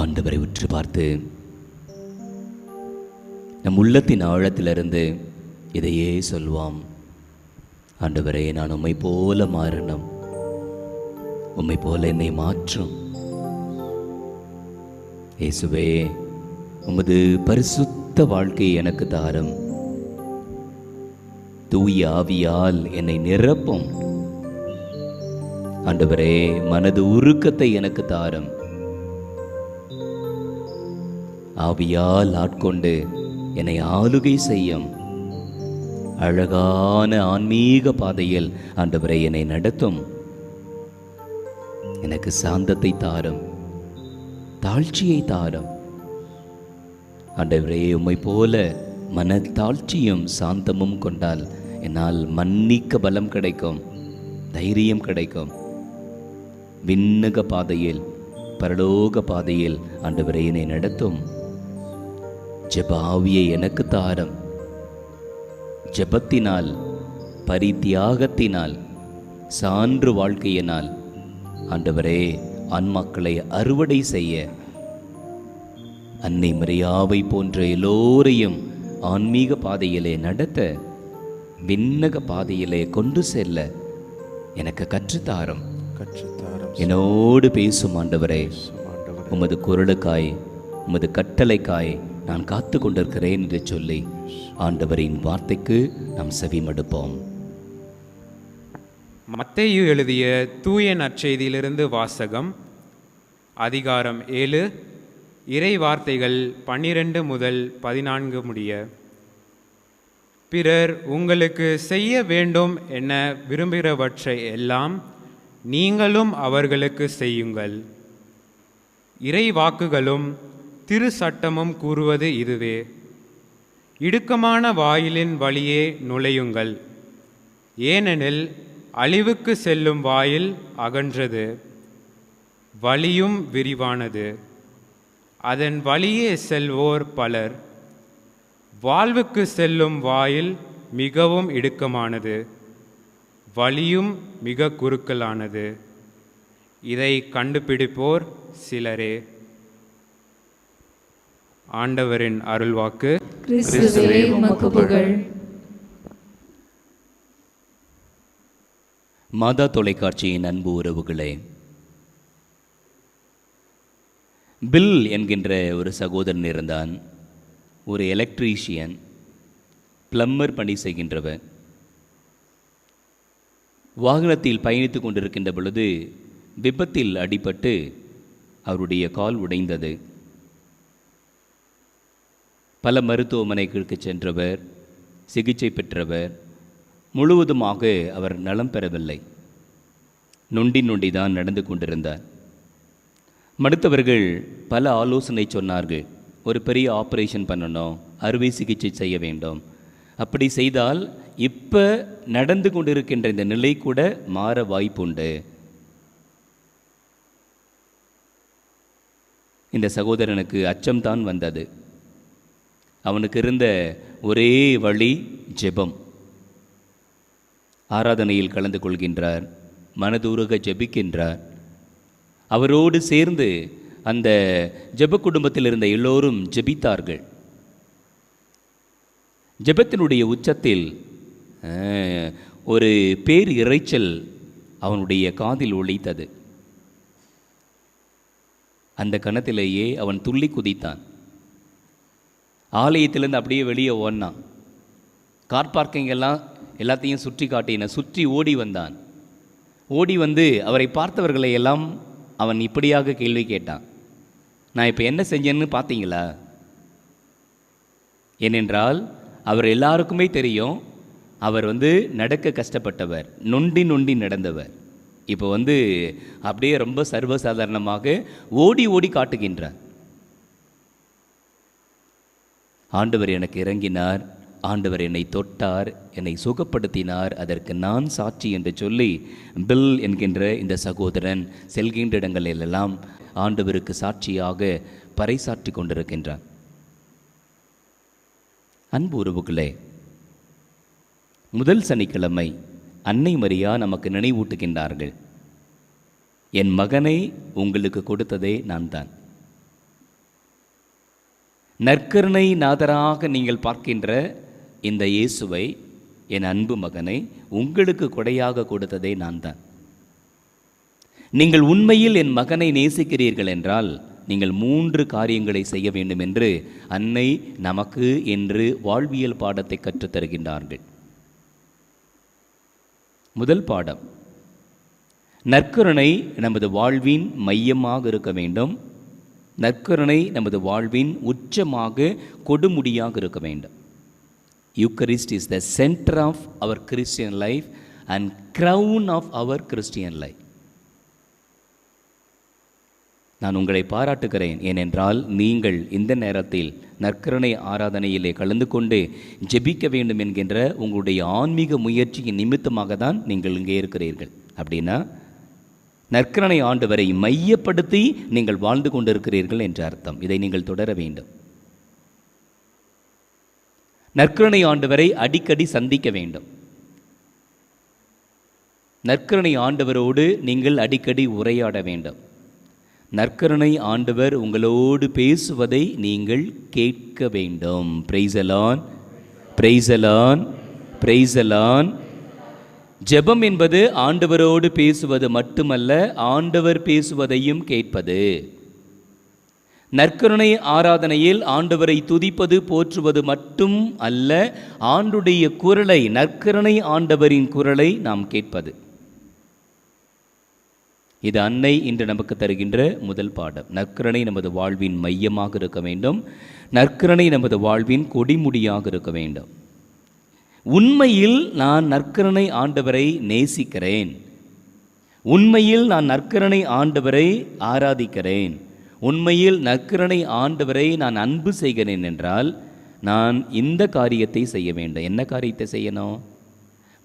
ஆண்டவரை உற்று பார்த்து நம் உள்ளத்தின் ஆழத்திலிருந்து இதையே சொல்வாம். ஆண்டவரே, நான் உம்மை போல மாறணும், உம்மை போல என்னை மாற்றும். இயேசுவே, உமது பரிசுத்த வாழ்க்கையை எனக்கு தாரும். தூய ஆவியால் என்னை நிரப்பும். ஆண்டவரே, மனது உருக்கத்தை எனக்கு தாரும். ஆவியால் ஆட்கொண்டு என்னை ஆளுகை செய்யும். அழகான ஆன்மீக பாதையில் ஆண்டவரே என்னை நடத்தும். எனக்கு சாந்தத்தை தாரும், தாழ்ச்சியை தாரும். ஆண்டவரே, உம்மை போல மனத்தாழ்ச்சியும் சாந்தமும் கொண்டால் என்னால் மன்னிக்க பலம் கிடைக்கும், தைரியம் கிடைக்கும். விண்ணக பாதையில், பரலோக பாதையில் ஆண்டவரே என்னை நடத்தும். ஜெப ஆவியை எனக்கு தாரும். ஜெபத்தினால், பரித்தியாகத்தினால், சான்று வாழ்க்கையினால் ஆண்டவரே ஆன்மாக்களை அறுவடை செய்ய, அன்னை மரியாவை போன்ற எல்லோரையும் ஆன்மீக பாதையிலே நடத்த, விண்ணக பாதையிலே கொண்டு செல்ல எனக்கு கற்றுத்தாரும். என்னோடு பேசும் ஆண்டவரே, உமது குரலுக்காய், உமது கட்டளைக்காய் நான் காத்து கொண்டிருக்கிறேன் என்று சொல்லி ஆண்டவரின் வார்த்தைக்கு நாம் செவிமடுப்போம். மத்தேயு எழுதிய தூய நற்செய்தியிலிருந்து வாசகம். அதிகாரம் 7, இறை வார்த்தைகள் 12 முதல் 14 முடிய. பிறர் உங்களுக்கு செய்ய வேண்டும் என விரும்புகிறவற்றை எல்லாம் நீங்களும் அவர்களுக்கு செய்யுங்கள். இறை வாக்குகளும் திரு சட்டமும் கூறுவது இதுவே: இடுக்கமான வாயிலின் வழியே நுழையுங்கள், ஏனெனில் அழிவுக்கு செல்லும் வாயில் அகன்றது, வழியும் விரிவானது, அதன் வழியே செல்வோர் பலர். வாழ்வுக்கு செல்லும் வாயில் மிகவும் இடுக்கமானது, வழியும் மிக குறுக்கலானது, இதை கண்டுபிடிப்போர் சிலரே. ஆண்டவரின் அருள்வாக்கு. கிறிஸ்துவே உமக்கு புகழ். மாதா தொலைக்காட்சியின் அன்பு உறவுகளே, பில் என்கின்ற ஒரு சகோதரன் இருந்தான். ஒரு எலக்ட்ரீஷியன், பிளம்பர் பணி செய்கின்றவர். வாகனத்தில் பயணித்து கொண்டிருக்கின்ற பொழுது விபத்தில் அடிபட்டு அவருடைய கால் உடைந்தது. பல மருத்துவமனைகளுக்கு சென்றவர், சிகிச்சை பெற்றவர். முழுவதுமாக அவர் நலம் பெறவில்லை. நொண்டி நொண்டிதான் நடந்து கொண்டிருந்தார். மருத்துவர்கள் பல ஆலோசனை சொன்னார்கள். ஒரு பெரிய ஆப்ரேஷன் பண்ணணும், அறுவை சிகிச்சை செய்ய வேண்டும். அப்படி செய்தால் இப்போ நடந்து கொண்டிருக்கின்ற இந்த நிலை கூட மாற வாய்ப்புண்டு. இந்த சகோதரனுக்கு அச்சம்தான் வந்தது. அவனுக்கு இருந்த ஒரே வழி ஜெபம். ஆராதனையில் கலந்து கொள்கின்றார், மனதுருக ஜெபிக்கின்றார். அவரோடு சேர்ந்து அந்த ஜெப குடும்பத்தில் இருந்த எல்லோரும் ஜெபித்தார்கள். ஜெபத்தினுடைய உச்சத்தில் ஒரு பேர் இரைச்சல் அவனுடைய காதில் ஒலித்தது. அந்த கணத்திலேயே அவன் துள்ளி குதித்தான். ஆலயத்திலேருந்து அப்படியே வெளியே ஓடினான். கார் பார்க்கிங் எல்லாத்தையும் சுற்றி காட்டின. சுற்றி ஓடி வந்தான். ஓடி வந்து அவரை பார்த்தவர்களை எல்லாம் அவன் இப்படியாக கேள்வி கேட்டான், நான் இப்போ என்ன செஞ்சேன்னு பார்த்தீங்களா? ஏனென்றால் அவர் எல்லாருக்குமே தெரியும், அவர் நடக்க கஷ்டப்பட்டவர், நொண்டி நொண்டி நடந்தவர். இப்போ அப்படியே ரொம்ப சர்வசாதாரணமாக ஓடி ஓடி காட்டுகின்றார். ஆண்டவர் எனக்கு இறங்கினார், ஆண்டவர் என்னை தொட்டார், என்னை சுகப்படுத்தினார், அதற்கு நான் சாட்சி என்று சொல்லி பில் என்கின்ற இந்த சகோதரன் செல்கின்ற இடங்களிலெல்லாம் ஆண்டவருக்கு சாட்சியாக பறைசாற்றி கொண்டிருக்கின்றான். அன்பு உறவுகளே, முதல் சனிக்கிழமை அன்னை மரியா நமக்கு நினைவூட்டுகின்றார்கள், என் மகனை உங்களுக்கு கொடுத்ததே நான் தான். நற்கருணை நாதராக நீங்கள் பார்க்கின்ற இந்த இயேசுவை, என் அன்பு மகனை உங்களுக்கு கொடையாக கொடுத்ததே நான் தான். நீங்கள் உண்மையில் என் மகனை நேசிக்கிறீர்கள் என்றால் நீங்கள் 3 காரியங்களை செய்ய வேண்டும் என்று அன்னை நமக்கு என்று வாழ்வியல் பாடத்தை கற்றுத்தருகின்றார்கள். முதல் பாடம், நற்கருணை நமது வாழ்வின் மையமாக இருக்க வேண்டும். நற்கருணை நமது வாழ்வின் உச்சமாக கொடுமுடியாக இருக்க வேண்டும். Eucharist is the center of our Christian life and crown of our Christian life. நான் உங்களை பாராட்டுகிறேன். ஏனென்றால் நீங்கள் இந்த நேரத்தில் நற்கருணை ஆராதனையிலே கலந்து கொண்டு ஜெபிக்க வேண்டும் என்கின்ற உங்களுடைய ஆன்மீக முயற்சியின் நிமித்தமாக தான் நீங்கள் இங்கே இருக்கிறீர்கள். அப்படின்னா நற்கருணை ஆண்டவரை மையப்படுத்தி நீங்கள் வாழ்ந்து கொண்டிருக்கிறீர்கள் என்ற அர்த்தம். இதை நீங்கள் தொடர வேண்டும். நற்கருணை ஆண்டவரை அடிக்கடி சந்திக்க வேண்டும். நற்கருணை ஆண்டவரோடு நீங்கள் அடிக்கடி உரையாட வேண்டும். நற்கருணை ஆண்டவர் உங்களோடு பேசுவதை நீங்கள் கேட்க வேண்டும். Praise the Lord, praise the Lord, praise the Lord. ஜெபம் என்பது ஆண்டவரோடு பேசுவது மட்டுமல்ல, ஆண்டவர் பேசுவதையும் கேட்பது. நற்கருணை ஆராதனையில் ஆண்டவரை துதிப்பது போற்றுவது மட்டும் அல்ல, ஆண்டுடைய குரலை, நற்கருணை ஆண்டவரின் குரலை நாம் கேட்பது. இது அன்னை இன்று நமக்கு தருகின்ற முதல் பாடம். நற்கருணை நமது வாழ்வின் மையமாக இருக்க வேண்டும். நற்கருணை நமது வாழ்வின் கொடிமுடியாக இருக்க வேண்டும். உண்மையில் நான் நற்கருணை ஆண்டவரை நேசிக்கிறேன், உண்மையில் நான் நற்கருணை ஆண்டவரை ஆராதிக்கிறேன், உண்மையில் நற்கருணை ஆண்டவரை நான் அன்பு செய்கிறேன் என்றால் நான் இந்த காரியத்தை செய்ய வேண்டும். என்ன காரியத்தை செய்யணும்?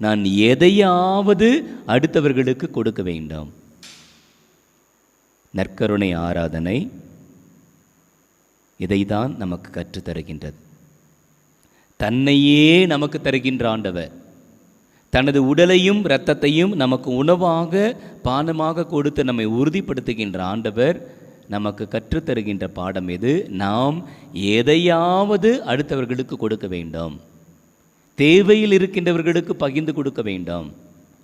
நான் எதையாவது அடுத்தவர்களுக்கு கொடுக்க வேண்டும். நற்கருணை ஆராதனை இதைதான் நமக்கு கற்றுத்தருகின்றது. தன்னையே நமக்கு தருகின்ற ஆண்டவர், தனது உடலையும் இரத்தத்தையும் நமக்கு உணவாக பானமாக கொடுத்து நம்மை உறுதிப்படுத்துகின்ற ஆண்டவர் நமக்கு கற்றுத்தருகின்ற பாடம் எது? நாம் எதையாவது அடுத்தவர்களுக்கு கொடுக்க வேண்டும். தேவையில் இருக்கின்றவர்களுக்கு பகிர்ந்து கொடுக்க வேண்டும்.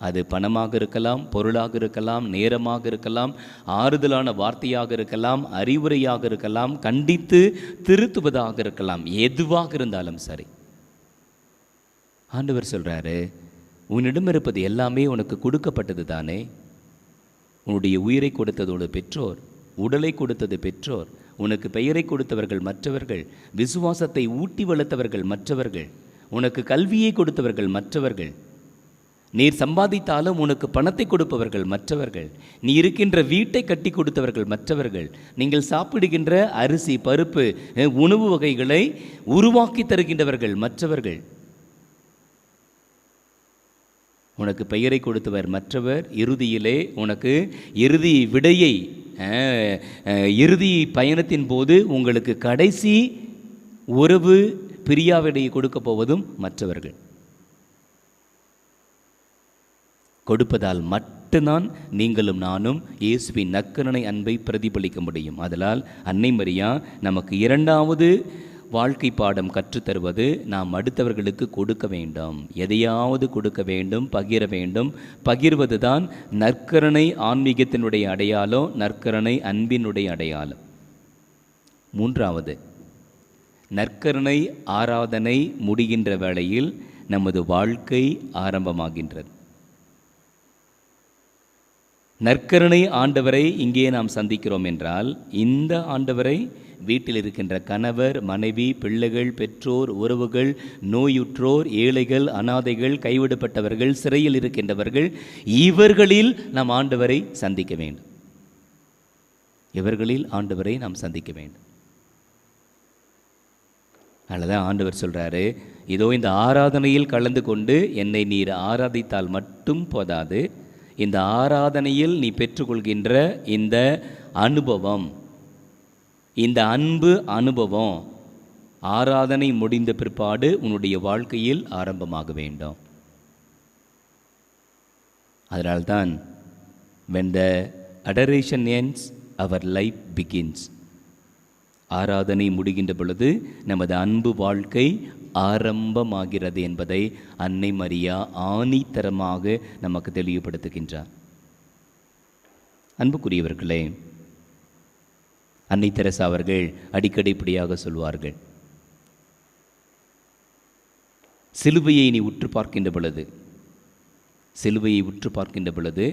அது பணமாக இருக்கலாம், பொருளாக இருக்கலாம், நேரமாக இருக்கலாம், ஆறுதலான வார்த்தையாக இருக்கலாம், அறிவுரையாக இருக்கலாம், கண்டித்து திருத்துவதாக இருக்கலாம், எதுவாக இருந்தாலும் சரி. ஆண்டவர் சொல்கிறாரு, உன்னிடம் இருப்பது எல்லாமே உனக்கு கொடுக்கப்பட்டது தானே. உன்னுடைய உயிரை கொடுத்ததோடு பெற்றோர், உடலை கொடுத்தது பெற்றோர், உனக்கு பெயரை கொடுத்தவர்கள் மற்றவர்கள், விசுவாசத்தை ஊட்டி வளர்த்தவர்கள் மற்றவர்கள், உனக்கு கல்வியை கொடுத்தவர்கள் மற்றவர்கள், நீர் சம்பாதித்தாலும் உனக்கு பணத்தை கொடுப்பவர்கள் மற்றவர்கள், நீ இருக்கின்ற வீட்டை கட்டி கொடுத்தவர்கள் மற்றவர்கள், நீங்கள் சாப்பிடுகின்ற அரிசி பருப்பு உணவு வகைகளை உருவாக்கி தருகின்றவர்கள் மற்றவர்கள், உனக்கு பெயரை கொடுத்தவர் மற்றவர், இறுதியிலே உனக்கு இறுதி விடையை, இறுதி பயணத்தின் போது உங்களுக்கு கடைசி உறவு பிரியாவிடையை கொடுக்க போவதும் மற்றவர்கள். கொடுப்பதால் மட்டும்தான் நீங்களும் நானும் இயேசுவின் நற்கருணை அன்பை பிரதிபலிக்க முடியும். அதனால் அன்னை மரியா நமக்கு இரண்டாவது வாழ்க்கை பாடம் கற்றுத்தருவது நாம் அடுத்தவர்களுக்கு கொடுக்க வேண்டும், எதையாவது கொடுக்க வேண்டும், பகிர வேண்டும். பகிர்வது தான் நற்கருணை ஆன்மீகத்தினுடைய அடையாளம், நற்கருணை அன்பினுடைய அடையாளம். மூன்றாவது, நற்கருணை ஆராதனை முடிகின்ற வேளையில் நமது வாழ்க்கை ஆரம்பமாகின்றது. நற்கருணை ஆண்டவரை இங்கே நாம் சந்திக்கிறோம் என்றால், இந்த ஆண்டவரை வீட்டில் இருக்கின்ற கணவர், மனைவி, பிள்ளைகள், பெற்றோர், உறவுகள், நோயுற்றோர், ஏழைகள், அனாதைகள், கைவிடப்பட்டவர்கள், சிறையில் இருக்கின்றவர்கள், இவர்களில் நாம் ஆண்டவரை சந்திக்க வேண்டும். இவர்களில் ஆண்டவரை நாம் சந்திக்க வேண்டும். அதனால்தான் ஆண்டவர் சொல்கிறாரு, இதோ இந்த ஆராதனையில் கலந்து கொண்டு என்னை நீர் ஆராதித்தால் மட்டும் போதாது, இந்த ஆராதனையில் நீ பெற்றுக்கொள்கின்ற இந்த அனுபவம், இந்த அன்பு அனுபவம் ஆராதனை முடிந்த பிற்பாடு உன்னுடைய வாழ்க்கையில் ஆரம்பமாக வேண்டும். அதனால்தான் when the adoration ends, our life begins. ஆராதனை முடிகின்ற பொழுது நமது அன்பு வாழ்க்கை ஆரம்பமாகிறது என்பதை அன்னை மரியா ஆணித்தரமாக நமக்கு தெளிவுபடுத்துகின்றார். அன்புக்குரியவர்களே, அன்னை தெரசா அவர்கள் அடிக்கடி இப்படியாக சொல்வார்கள், சிலுவையை நீ உற்று பார்க்கின்ற பொழுது, சிலுவையை உற்று பார்க்கின்ற பொழுது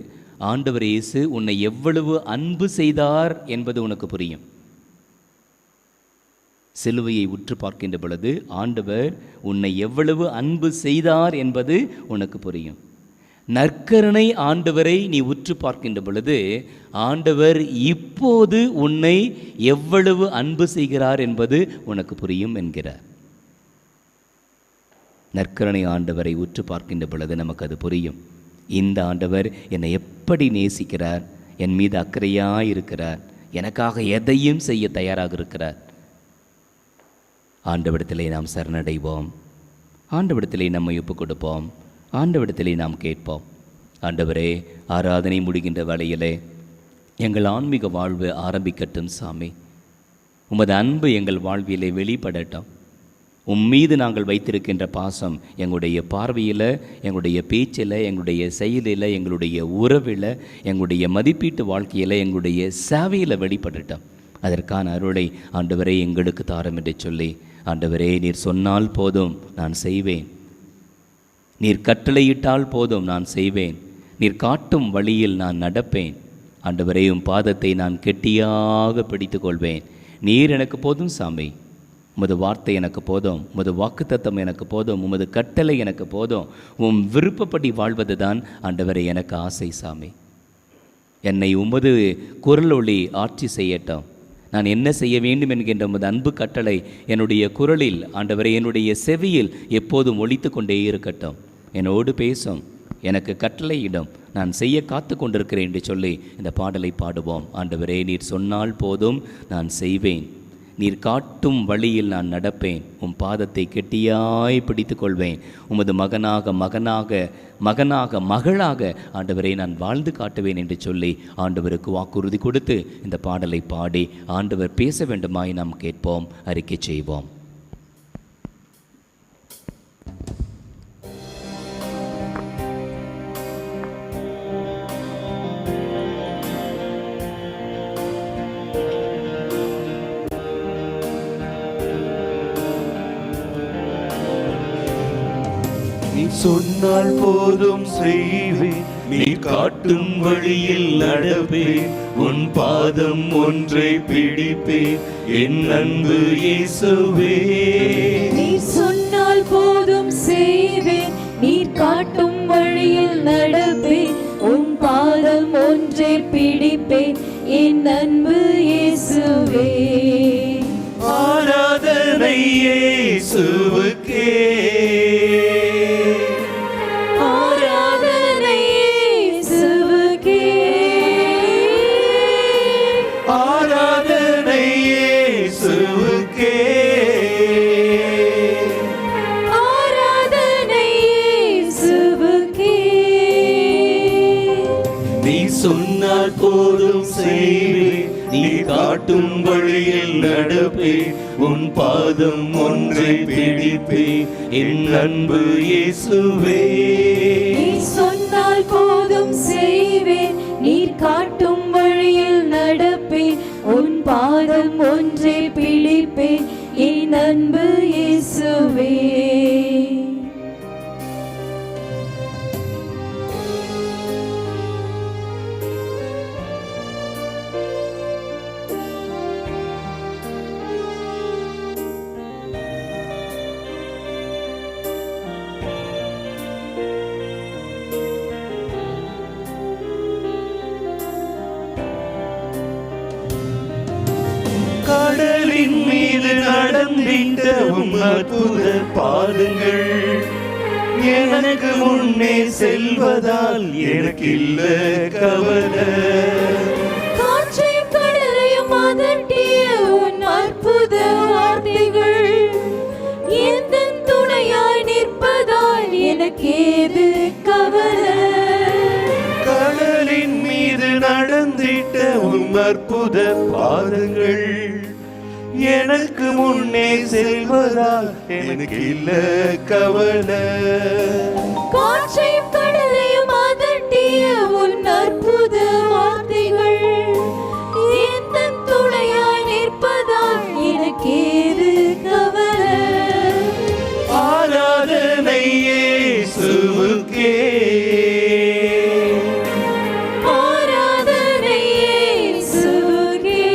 ஆண்டவர் இயேசு உன்னை எவ்வளவு அன்பு செய்தார் என்பது உனக்கு புரியும். சிலுவையை உற்று பார்க்கின்ற பொழுது ஆண்டவர் உன்னை எவ்வளவு அன்பு செய்தார் என்பது உனக்கு புரியும். நற்கருணை ஆண்டவரை நீ உற்று பார்க்கின்ற பொழுது ஆண்டவர் இப்போது உன்னை எவ்வளவு அன்பு செய்கிறார் என்பது உனக்கு புரியும் என்கிறார். நற்கருணை ஆண்டவரை உற்று பார்க்கின்ற பொழுது நமக்கு அது புரியும். இந்த ஆண்டவர் என்னை எப்படி நேசிக்கிறார், என் மீது அக்கறையாக இருக்கிறார், எனக்காக எதையும் செய்ய தயாராக இருக்கிறார். ஆண்டவரிடத்திலே நாம் சரணடைவோம், ஆண்டவரிடத்திலே நம்மை ஒப்புக் கொடுப்போம், ஆண்டவரிடத்திலே நாம் கேட்போம். ஆண்டவரே, ஆராதனை முடிகின்ற வேளையிலே எங்கள் ஆன்மீக வாழ்வு ஆரம்பிக்கட்டும் சாமி. உமது அன்பு எங்கள் வாழ்விலே வெளிப்படட்டும். மீது நாங்கள் வைத்திருக்கின்ற பாசம் எங்களுடைய பார்வையில், எங்களுடைய பேச்சில், எங்களுடைய செயலில், எங்களுடைய உறவில், எங்களுடைய மதிப்பீட்டு வாழ்க்கையில், எங்களுடைய சேவையில் வெளிப்படட்டும். அதற்கான அருளை ஆண்டவரே எங்களுக்கு தாரும் என்று சொல்லி, ஆண்டவரே நீர் சொன்னால் போதும் நான் செய்வேன், நீர் கட்டளையிட்டால் போதும் நான் செய்வேன், நீர் காட்டும் வழியில் நான் நடப்பேன், ஆண்டவரே உம் பாதத்தை நான் கெட்டியாக பிடித்து கொள்வேன். நீர் எனக்கு போதும் சாமி, உமது வார்த்தை எனக்கு போதும், உமது வாக்குத்தத்தம் எனக்கு போதும், உமது கட்டளை எனக்கு போதும், உம் விருப்பப்படி வாழ்வது தான் ஆண்டவரே எனக்கு ஆசை சாமி. என்னை உமது குரல் ஒளி ஆட்சி செய்யட்டும். நான் என்ன செய்ய வேண்டும் என்கின்ற உமது அன்பு கட்டளை என்னுடைய குரலில், ஆண்டவரே என்னுடைய செவியில் எப்போதும் ஒலித்து கொண்டே இருக்கட்டும். என்னோடு பேசும், எனக்கு கட்டளையிடும், நான் செய்ய காத்து கொண்டிருக்கிறேன் என்று சொல்லி இந்த பாடலை பாடுவோம். ஆண்டவரே நீர் சொன்னால் போதும் நான் செய்வேன், நீர் காட்டும் வழியில் நான் நடப்பேன், உம் பாதத்தை கெட்டியாய் பிடித்து கொள்வேன், உமது மகனாக மகளாக ஆண்டவரை நான் வாழ்ந்து காட்டுவேன் என்று சொல்லி ஆண்டவருக்கு வாக்குறுதி கொடுத்து இந்த பாடலை பாடி ஆண்டவர் பேச வேண்டுமாய் நாம் கேட்போம், அறிக்கை செய்வோம். சொன்னால் போதும் செய்வேன், நீ காட்டும் வழியில் நடப்பேன், உன் பாதம் ஒன்றை பிடிப்பேன், என் அன்பு இயேசுவே. நீ சொன்னால் போதும் செய்வேன், நீர் காட்டும் வழியில் நடப்பேன், உன் பாதம் ஒன்றை பிடிப்பேன், என் அன்பு இயேசுவே. ஆராதனை இயேசுவுக்கே, சொன்னால் போதும் செய்வேன், நீ காட்டும் வழியில் நடப்பேன் உன் பாதம் ஒன்றை பிடிப்பேன் என் அன்பு இயேசுவே நீ சொன்னால் போதும் செய்வேன் நீர் காட்டும் வழியில் நடப்பேன் உன் பாதம் ஒன்றை பிடிப்பேன் என் அன்பு இயேசுவே. கடலின் மீது நடந்திட்ட உம் அற்புத பாதங்கள் எனக்கு முன்னே செல்வதால் எனக்கு இல்ல கவலை. காற்றையும் கடலையும் அதட்டிய உன் அற்புத வார்த்தைகள் எந்தன் துணையாய் நிற்பதால் எனக்கேது கவலை. கடலின் மீது நடந்திட்ட உம் அற்புத பாதங்கள் எனக்கு முன்னே செல்வதால் எனக்கு இல்ல கவலை. காற்றையும் கடலையும் அதட்டிய உன் அற்புத வார்த்தைகள் எந்தன் துணையாய் நிற்பதால் எனக்கேது கவலை. ஆராதனை இயேசுவுக்கே ஆராதனை இயேசுவுக்கே.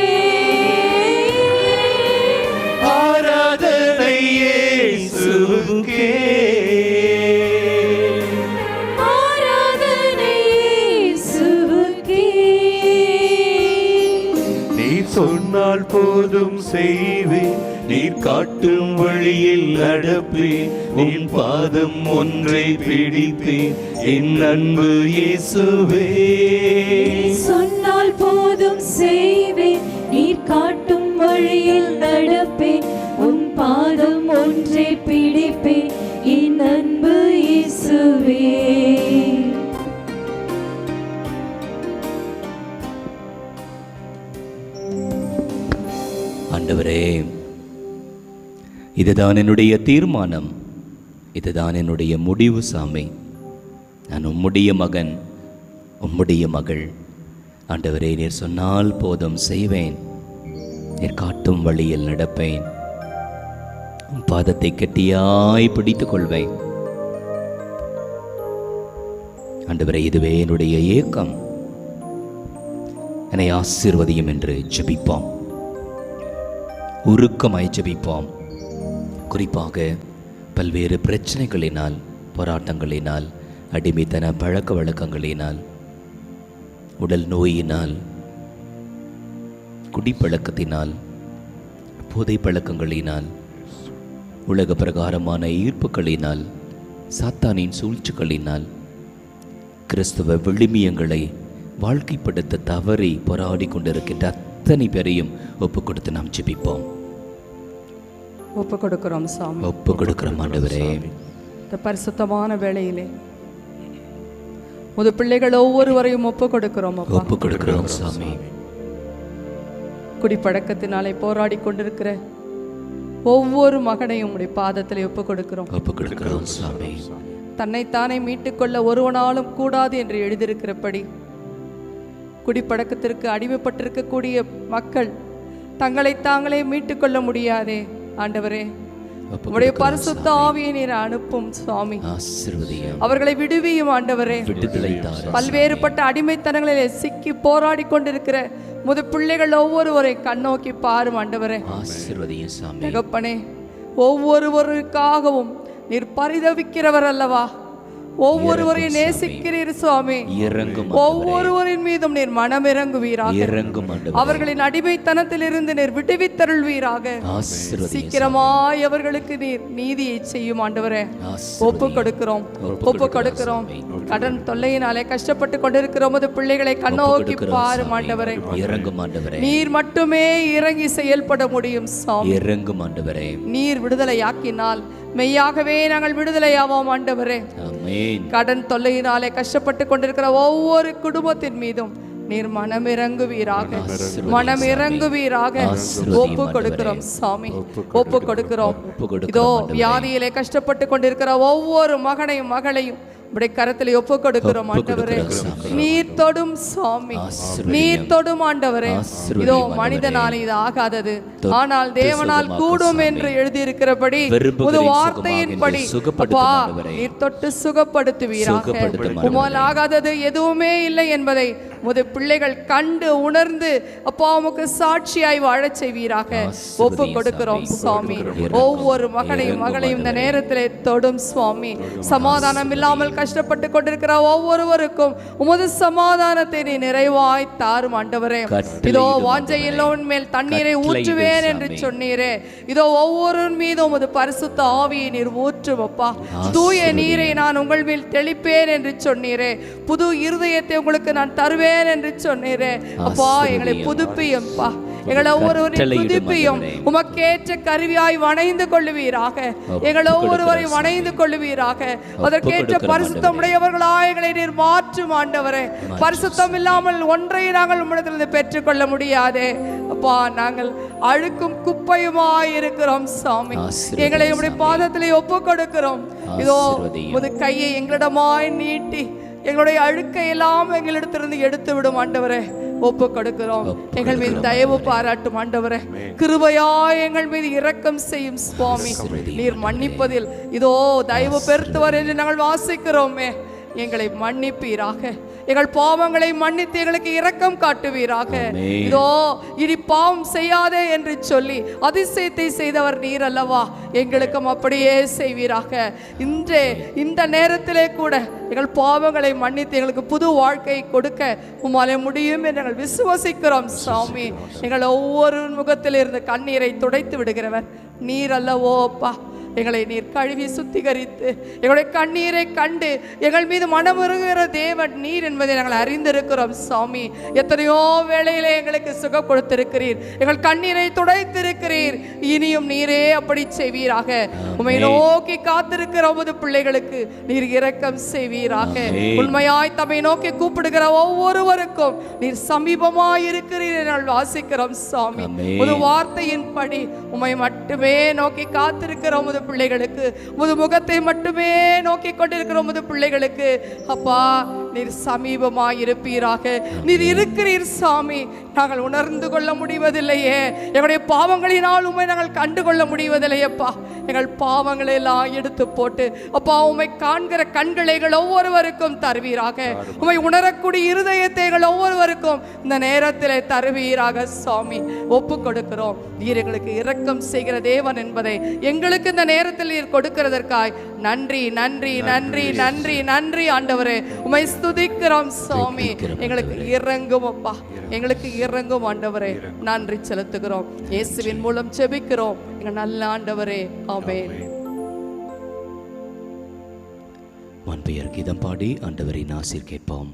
ஆராதனை இயேசுவுக்கே ஆராதனை இயேசுவுக்கே. நீ சொன்னால் போதும் செய்வேன் நீர் காட்டும் வழியில் நடப்பேன் உன் பாதம் ஒன்றை பிடிப்பேன் என் அன்பு இயேசுவே சொன்னால் போதும் செய்வேன் நீர் காட்டும் வழியில் நடப்பேன் உன் பாதம் ஒன்றை பிடிப்பேன் என் அன்பு இயேசுவே. ஆண்டவரே, இதுதான் என்னுடைய தீர்மானம், இதுதான் என்னுடைய முடிவு சாமி. நான் உம்முடைய மகன், உம்முடைய மகள். ஆண்டவரே, நீர் சொன்னால் போதும் செய்வேன், நீர் காட்டும் வழியில் நடப்பேன், உம் பாதத்தை கெட்டியாய் பிடித்துக் கொள்வேன். ஆண்டவரே, இதுவே என்னுடைய ஏக்கம், என்னை ஆசீர்வதியும் என்று ஜெபிப்போம். உருக்கமாய் ஜெபிப்போம். குறிப்பாக பல்வேறு பிரச்சனைகளினால், போராட்டங்களினால், அடிமைத்தன பழக்க வழக்கங்களினால், உடல் நோயினால், குடிப்பழக்கத்தினால், போதை பழக்கங்களினால், உலக பிரகாரமான ஈர்ப்புகளினால், சாத்தானின் சூழ்ச்சிகளினால், கிறிஸ்துவ விழுமியங்களை வாழ்க்கைப்படுத்த தவறி போராடி கொண்டிருக்கின்ற அத்தனை பேரையும் ஒப்பு கொடுத்து நாம் ஜெபிப்போம். ஒப்பு கொடுக்கிறோம் சாமி. ஒப்பு கொடுக்கிறோம் ஆண்டவரே. இந்த பரிசுத்தமான வேளையிலே முது பிள்ளைகள் ஒவ்வொருவரையும் ஒப்பு கொடுக்கிறோம் அப்பா. ஒப்பு கொடுக்கிறோம் சாமி. குடிப்பழக்கத்தினாலே போராடி கொண்டிருக்கிற ஒவ்வொரு மகனையும் உடைய பாதத்திலே ஒப்பு கொடுக்கிறோம். ஒப்பு கொடுக்கிறோம் சாமி. தன்னைத்தானே மீட்டுக்கொள்ள ஒருவனாலும் கூடாது என்று எழுதியிருக்கிறபடி குடிப்பழக்கத்திற்கு அடிமைப்பட்டிருக்கக்கூடிய மக்கள் தங்களை தாங்களே மீட்டுக்கொள்ள முடியாதே. ஆண்டவரே, உடைய பரிசுத்த ஆவியை நீர் அனுப்பும் சுவாமி. ஆசீர்வதியும். அவர்களை விடுவியும் ஆண்டவரே. விடுதலை தாரும். பல்வேறுபட்ட அடிமைத்தனங்களிலே சிக்கி போராடி கொண்டிருக்கிற முது பிள்ளைகள் ஒவ்வொருவரை கண்ணோக்கி பாரும் ஆண்டவரே. ஆசீர்வதியும் சாமி. தகப்பனே, ஒவ்வொருவருக்காகவும் நீர் பரிதவிக்கிறவர் அல்லவா? ஒவ்வொருவரையும் நேசிக்கிறீர் சுவாமி. இறங்கும் ஒவ்வொருவரின் மீதும் நீர் மனம் இறங்குவீராக. இறங்கும் ஆண்டவரே. அவர்களின் அடிமைத்தனத்திலிருந்து நீர் விடுவித்தருள்வீராக. ஆசீர்வதியும். சீக்கிரமாய் அவர்களுக்கு நீர் நீதியை செய்யும் ஆண்டவரே. ஒப்பு கொடுக்கிறோம், ஒப்பு கொடுக்கிறோம். கடன் தொல்லையினாலே கஷ்டப்பட்டு கொண்டிருக்கிற உமது பிள்ளைகளை கண்ணோக்கி பாரும் ஆண்டவரே. இறங்கும் ஆண்டவரே. நீர் மட்டுமே இறங்கி செயல்பட முடியும் சுவாமி. இறங்கும் ஆண்டவரே. நீர் விடுதலையாக்கினால் மெய்யாகவே நாங்கள் விடுதலையாவோம் ஆண்டவரே. ஆமென். கடன் தொல்லையினாலே கஷ்டப்பட்டு கொண்டிருக்கிற ஒவ்வொரு குடும்பத்தின் மீதும் நீர் மனமிறங்குவீராக, ஆசீர்வதியும் மனமிறங்குவீராக. ஆசீர்வதியும் ஒப்பு கொடுக்கிறோம் சாமி, ஒப்பு கொடுக்கிறோம். இதோ வியாதியிலே கஷ்டப்பட்டு கொண்டிருக்கிற ஒவ்வொரு மகனையும் மகளையும் உடைய கரத்தில் ஒப்பு கொடுக்கிறோம் ஆண்டவரே. நீர் தொடும் சாமி, நீர் தொடும் ஆண்டவரே. இதோ மனிதனால் இது ஆகாதது, ஆனால் தேவனால் கூடும் என்று எழுதியிருக்கிறபடி ஒரு வார்த்தையின்படி அப்பா நீர் தொட்டு சுகப்படுத்துவீராக. உமால் ஆகாதது எதுவுமே இல்லை என்பதை உமது பிள்ளைகள் கண்டு உணர்ந்து அப்பா உமக்கு சாட்சியாய் வாழச் செய்வீராக. ஒப்பு கொடுக்கிறோம் சுவாமி. ஒவ்வொரு மகனையும் மகளையும் இந்த நேரத்திலே தொடும் சுவாமி. சமாதானம் இல்லாமல் கஷ்டப்பட்டு கொண்டிருக்கிற ஒவ்வொருவருக்கும் உமது சமாதானத்தை நீ நிறைவாய் தாரும் ஆண்டவரே. இதோ வாஞ்சையில்லோன் மேல் தண்ணீரை ஊற்றுவேன் என்று சொன்னீரே, இதோ ஒவ்வொரு மீது உமது பரிசுத்த ஆவியை நீர் ஊற்றும் அப்பா. தூய நீரை நான் உங்கள் மேல் தெளிப்பேன் என்று சொன்னீரே, புது இருதயத்தை உங்களுக்கு நான் தருவேன் என்று சொன்னீரே அப்பா. எங்களை புதுப்பியும்பா, எங்களை ஒவ்வொருவரையும் புதுப்பியும். உமக்கேற்ற கருவியாய் வணைந்து கொள்ளுவீராக, எங்களை ஒவ்வொருவரை வணைந்து கொள்ளுவீராக. அதற்கேற்ற பரிசுத்தம் உடையவர்களாய் எங்களை நீர் மாற்றும் ஆண்டவரே. பரிசுத்தம் இல்லாமல் ஒன்றை நாங்கள் உம்மிடத்திலிருந்து பெற்றுக்கொள்ள முடியாதே அப்பா. நாங்கள் அழுக்கும் குப்பையுமாய் இருக்கிறோம் சாமி. எங்களை உம்முடைய பாதத்திலே ஒப்பு கொடுக்கிறோம். இதோ உமது கையை எங்களிடமாய் நீட்டி எங்களுடைய அழுக்கை எல்லாம் எங்களிடத்திலிருந்து எடுத்து விடும் ஆண்டவரே. ஒப்பு கொடுக்கிறோம். எங்கள் மீது தயவு பாராட்டும் ஆண்டவரே. கிருபையாய் எங்கள் மீது இரக்கம் செய்யும் சுவாமி. நீர் மன்னிப்பதில் இதோ தயவு பெருத்துவர் என்று நாங்கள் வாசிக்கிறோமே. எங்களை மன்னிப்பீராக, எங்கள் பாவங்களை மன்னித்து எங்களுக்கு இரக்கம் காட்டுவீராக. இதோ இனி பாவம் செய்யாதே என்று சொல்லி அதிசயத்தை செய்தவர் நீர் அல்லவா, எங்களுக்கும் அப்படியே செய்வீராக. இந்த நேரத்திலே கூட எங்கள் பாவங்களை மன்னித்து எங்களுக்கு புது வாழ்க்கை கொடுக்க உம்மாலே முடியும் என்று நாங்கள் விசுவசிக்கிறோம் சாமி. எங்கள் ஒவ்வொரு முகத்தில் இருந்த கண்ணீரை துடைத்து விடுகிறவர் நீர் அல்லவோப்பா. எங்களை நீர் கழுவி சுத்திகரித்து எங்களுடைய கண்ணீரை கண்டு எங்கள் மீது மனமுருகிற தேவன் நீர் என்பதை நாங்கள் அறிந்திருக்கிறோம் சாமி. எத்தனையோ வேளையிலே எங்களுக்கு சுகம் கொடுத்திருக்கிறீர், எங்கள் கண்ணீரை துடைத்திருக்கிறீர். இனியும் நீரே அப்படி செய்வீராக. உம்மை நோக்கி காத்திருக்கிற உமது பிள்ளைகளுக்கு நீர் இரக்கம் செய்வீராக. உண்மையாய் தம்மை நோக்கி கூப்பிடுகிற ஒவ்வொருவருக்கும் நீர் சமீபமாய் இருக்கிறீர் என்று வாசிக்கிறோம் சாமி. ஒரு வார்த்தையின்படி உம்மை மட்டுமே நோக்கி காத்திருக்கிற உமது பிள்ளைகளுக்கு, உமது முகத்தை மட்டுமே நோக்கி கொண்டிருக்கிற உமது பிள்ளைகளுக்கு அப்பா நீர் சமீபமாய் இருப்பீராக. நீர் இருக்கிறீர் சாமி. நாங்கள் உணர்ந்து கொள்ள முடிவதில்லையே, எங்களுடைய பாவங்களினால் உம்மை நாங்கள் கண்டுகொள்ள முடிவதில்லையப்பா. எங்கள் பாவங்களை எல்லாம் எடுத்து போட்டு அப்பா உம்மை காண்கிற கண்களைகள் ஒவ்வொருவருக்கும் தருவீராக. உம்மை உணரக்கூடிய இருதயத்தை ஒவ்வொருவருக்கும் இந்த நேரத்தில் தருவீராக சாமி. ஒப்பு கொடுக்கிறோம். நீர் எங்களுக்கு இரக்கம் செய்கிற தேவன் என்பதை எங்களுக்கு இந்த நேரத்தில் நீர் கொடுக்கிறதற்காய் நன்றி நன்றி நன்றி நன்றி நன்றி ஆண்டவரே. உம்மை ஸ்துதிக்கிறோம் சாமி. எங்களுக்கு இறங்கும் அப்பா, எங்களுக்கு இறங்கும் ஆண்டவரே. நன்றி செலுத்துகிறோம். இயேசுவின் மூலம் ஜெபிக்கிறோம் எங்கள் நல்ல ஆண்டவரே. ஆமென். மண்பெயர் கீதம் பாடி ஆண்டவரின் ஆசீர் கேட்போம்.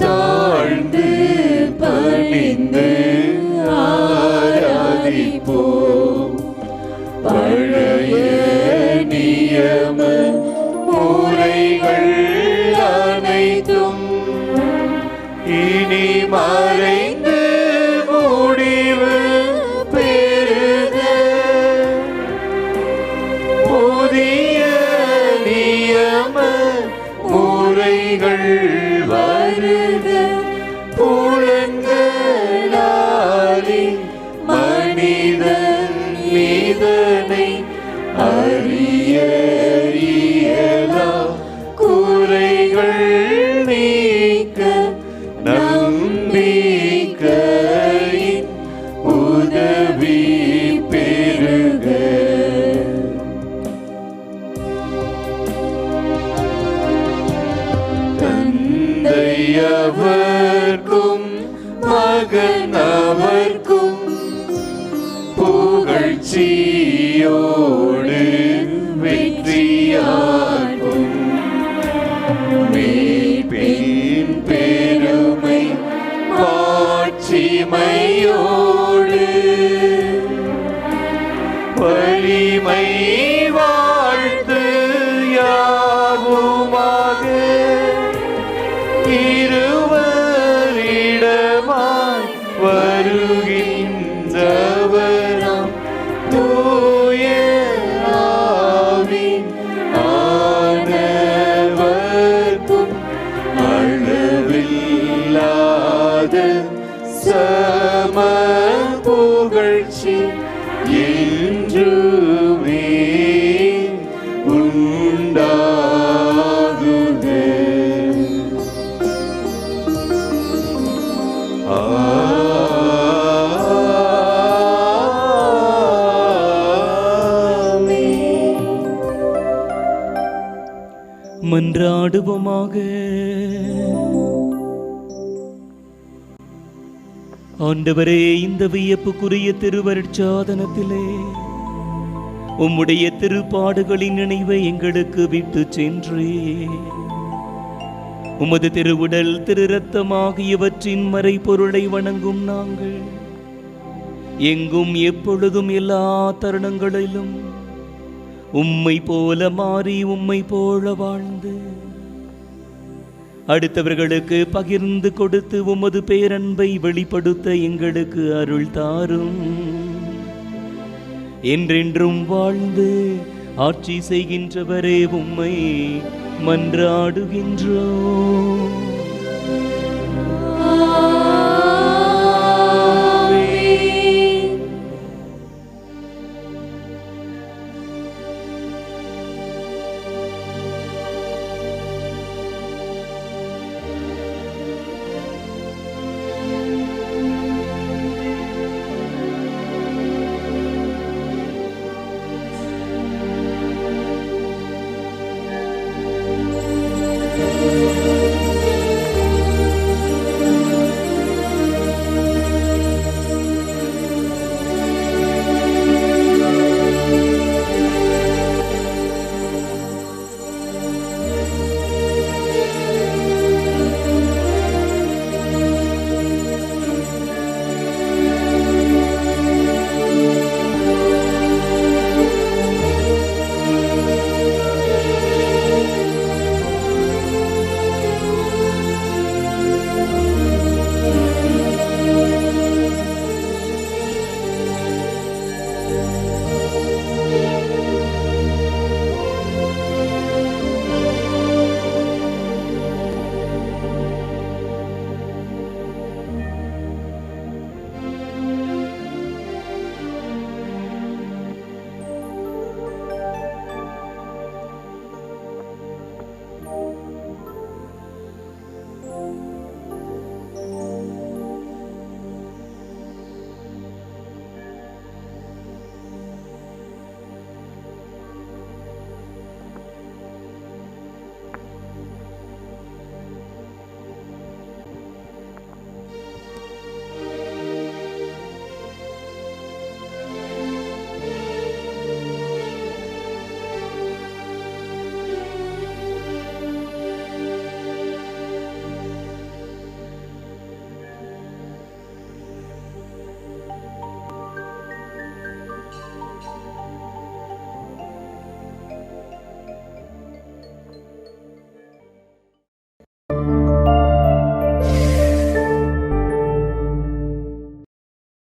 தாழ்ந்து பணிந்து ஆராதிப்போம். பழைய நியம முறைகள் அனைத்தும் இனி மறைந்து முடிவு பெறுக. புதிய நியம முறைகள் வருக. புலன்களாலே மனிதன் இதனை அறிய இயலா. குறைகள் நீக்க நம்பிக்கையின் உதவி பெறுக. தந்தையவர்க்கும் மகன் அவர்க்கும் புகழ்ச்சியோடு வெற்றியாகும். மீட்பின் பெருமை மாட்சிமையோடு வலிமை வாழ்த்து யாவுமாக இருவரிடமாய் வருகின்றவராம் தூய ஆவி ஆனவர்க்கும் அளவில்லாத சம புகழ்ச்சி என்றுமே உண்டாகுக. மன்றாடுவோமாக. ஆண்டவரே, இந்த வியப்புக்குரிய திருவருட்சாதனத்திலே உம்முடைய திருப்பாடுகளின் நினைவை எங்களுக்கு விட்டு சென்றே. உமது திருவுடல் திரு இரத்தமாகியவற்றின் மறைபொருளை வணங்கும் நாங்கள் எங்கும் எப்பொழுதும் எல்லா தருணங்களிலும் உம்மை போல மாறி உம்மை போல வாழ்ந்து அடுத்தவர்களுக்கு பகிர்ந்து கொடுத்து உமது பேரன்பை வெளிப்படுத்த எங்களுக்கு அருள் தாரும். என்றென்றும் வாழ்ந்து ஆட்சி செய்கின்றவரே உம்மை மன்றாடுகின்றோம்.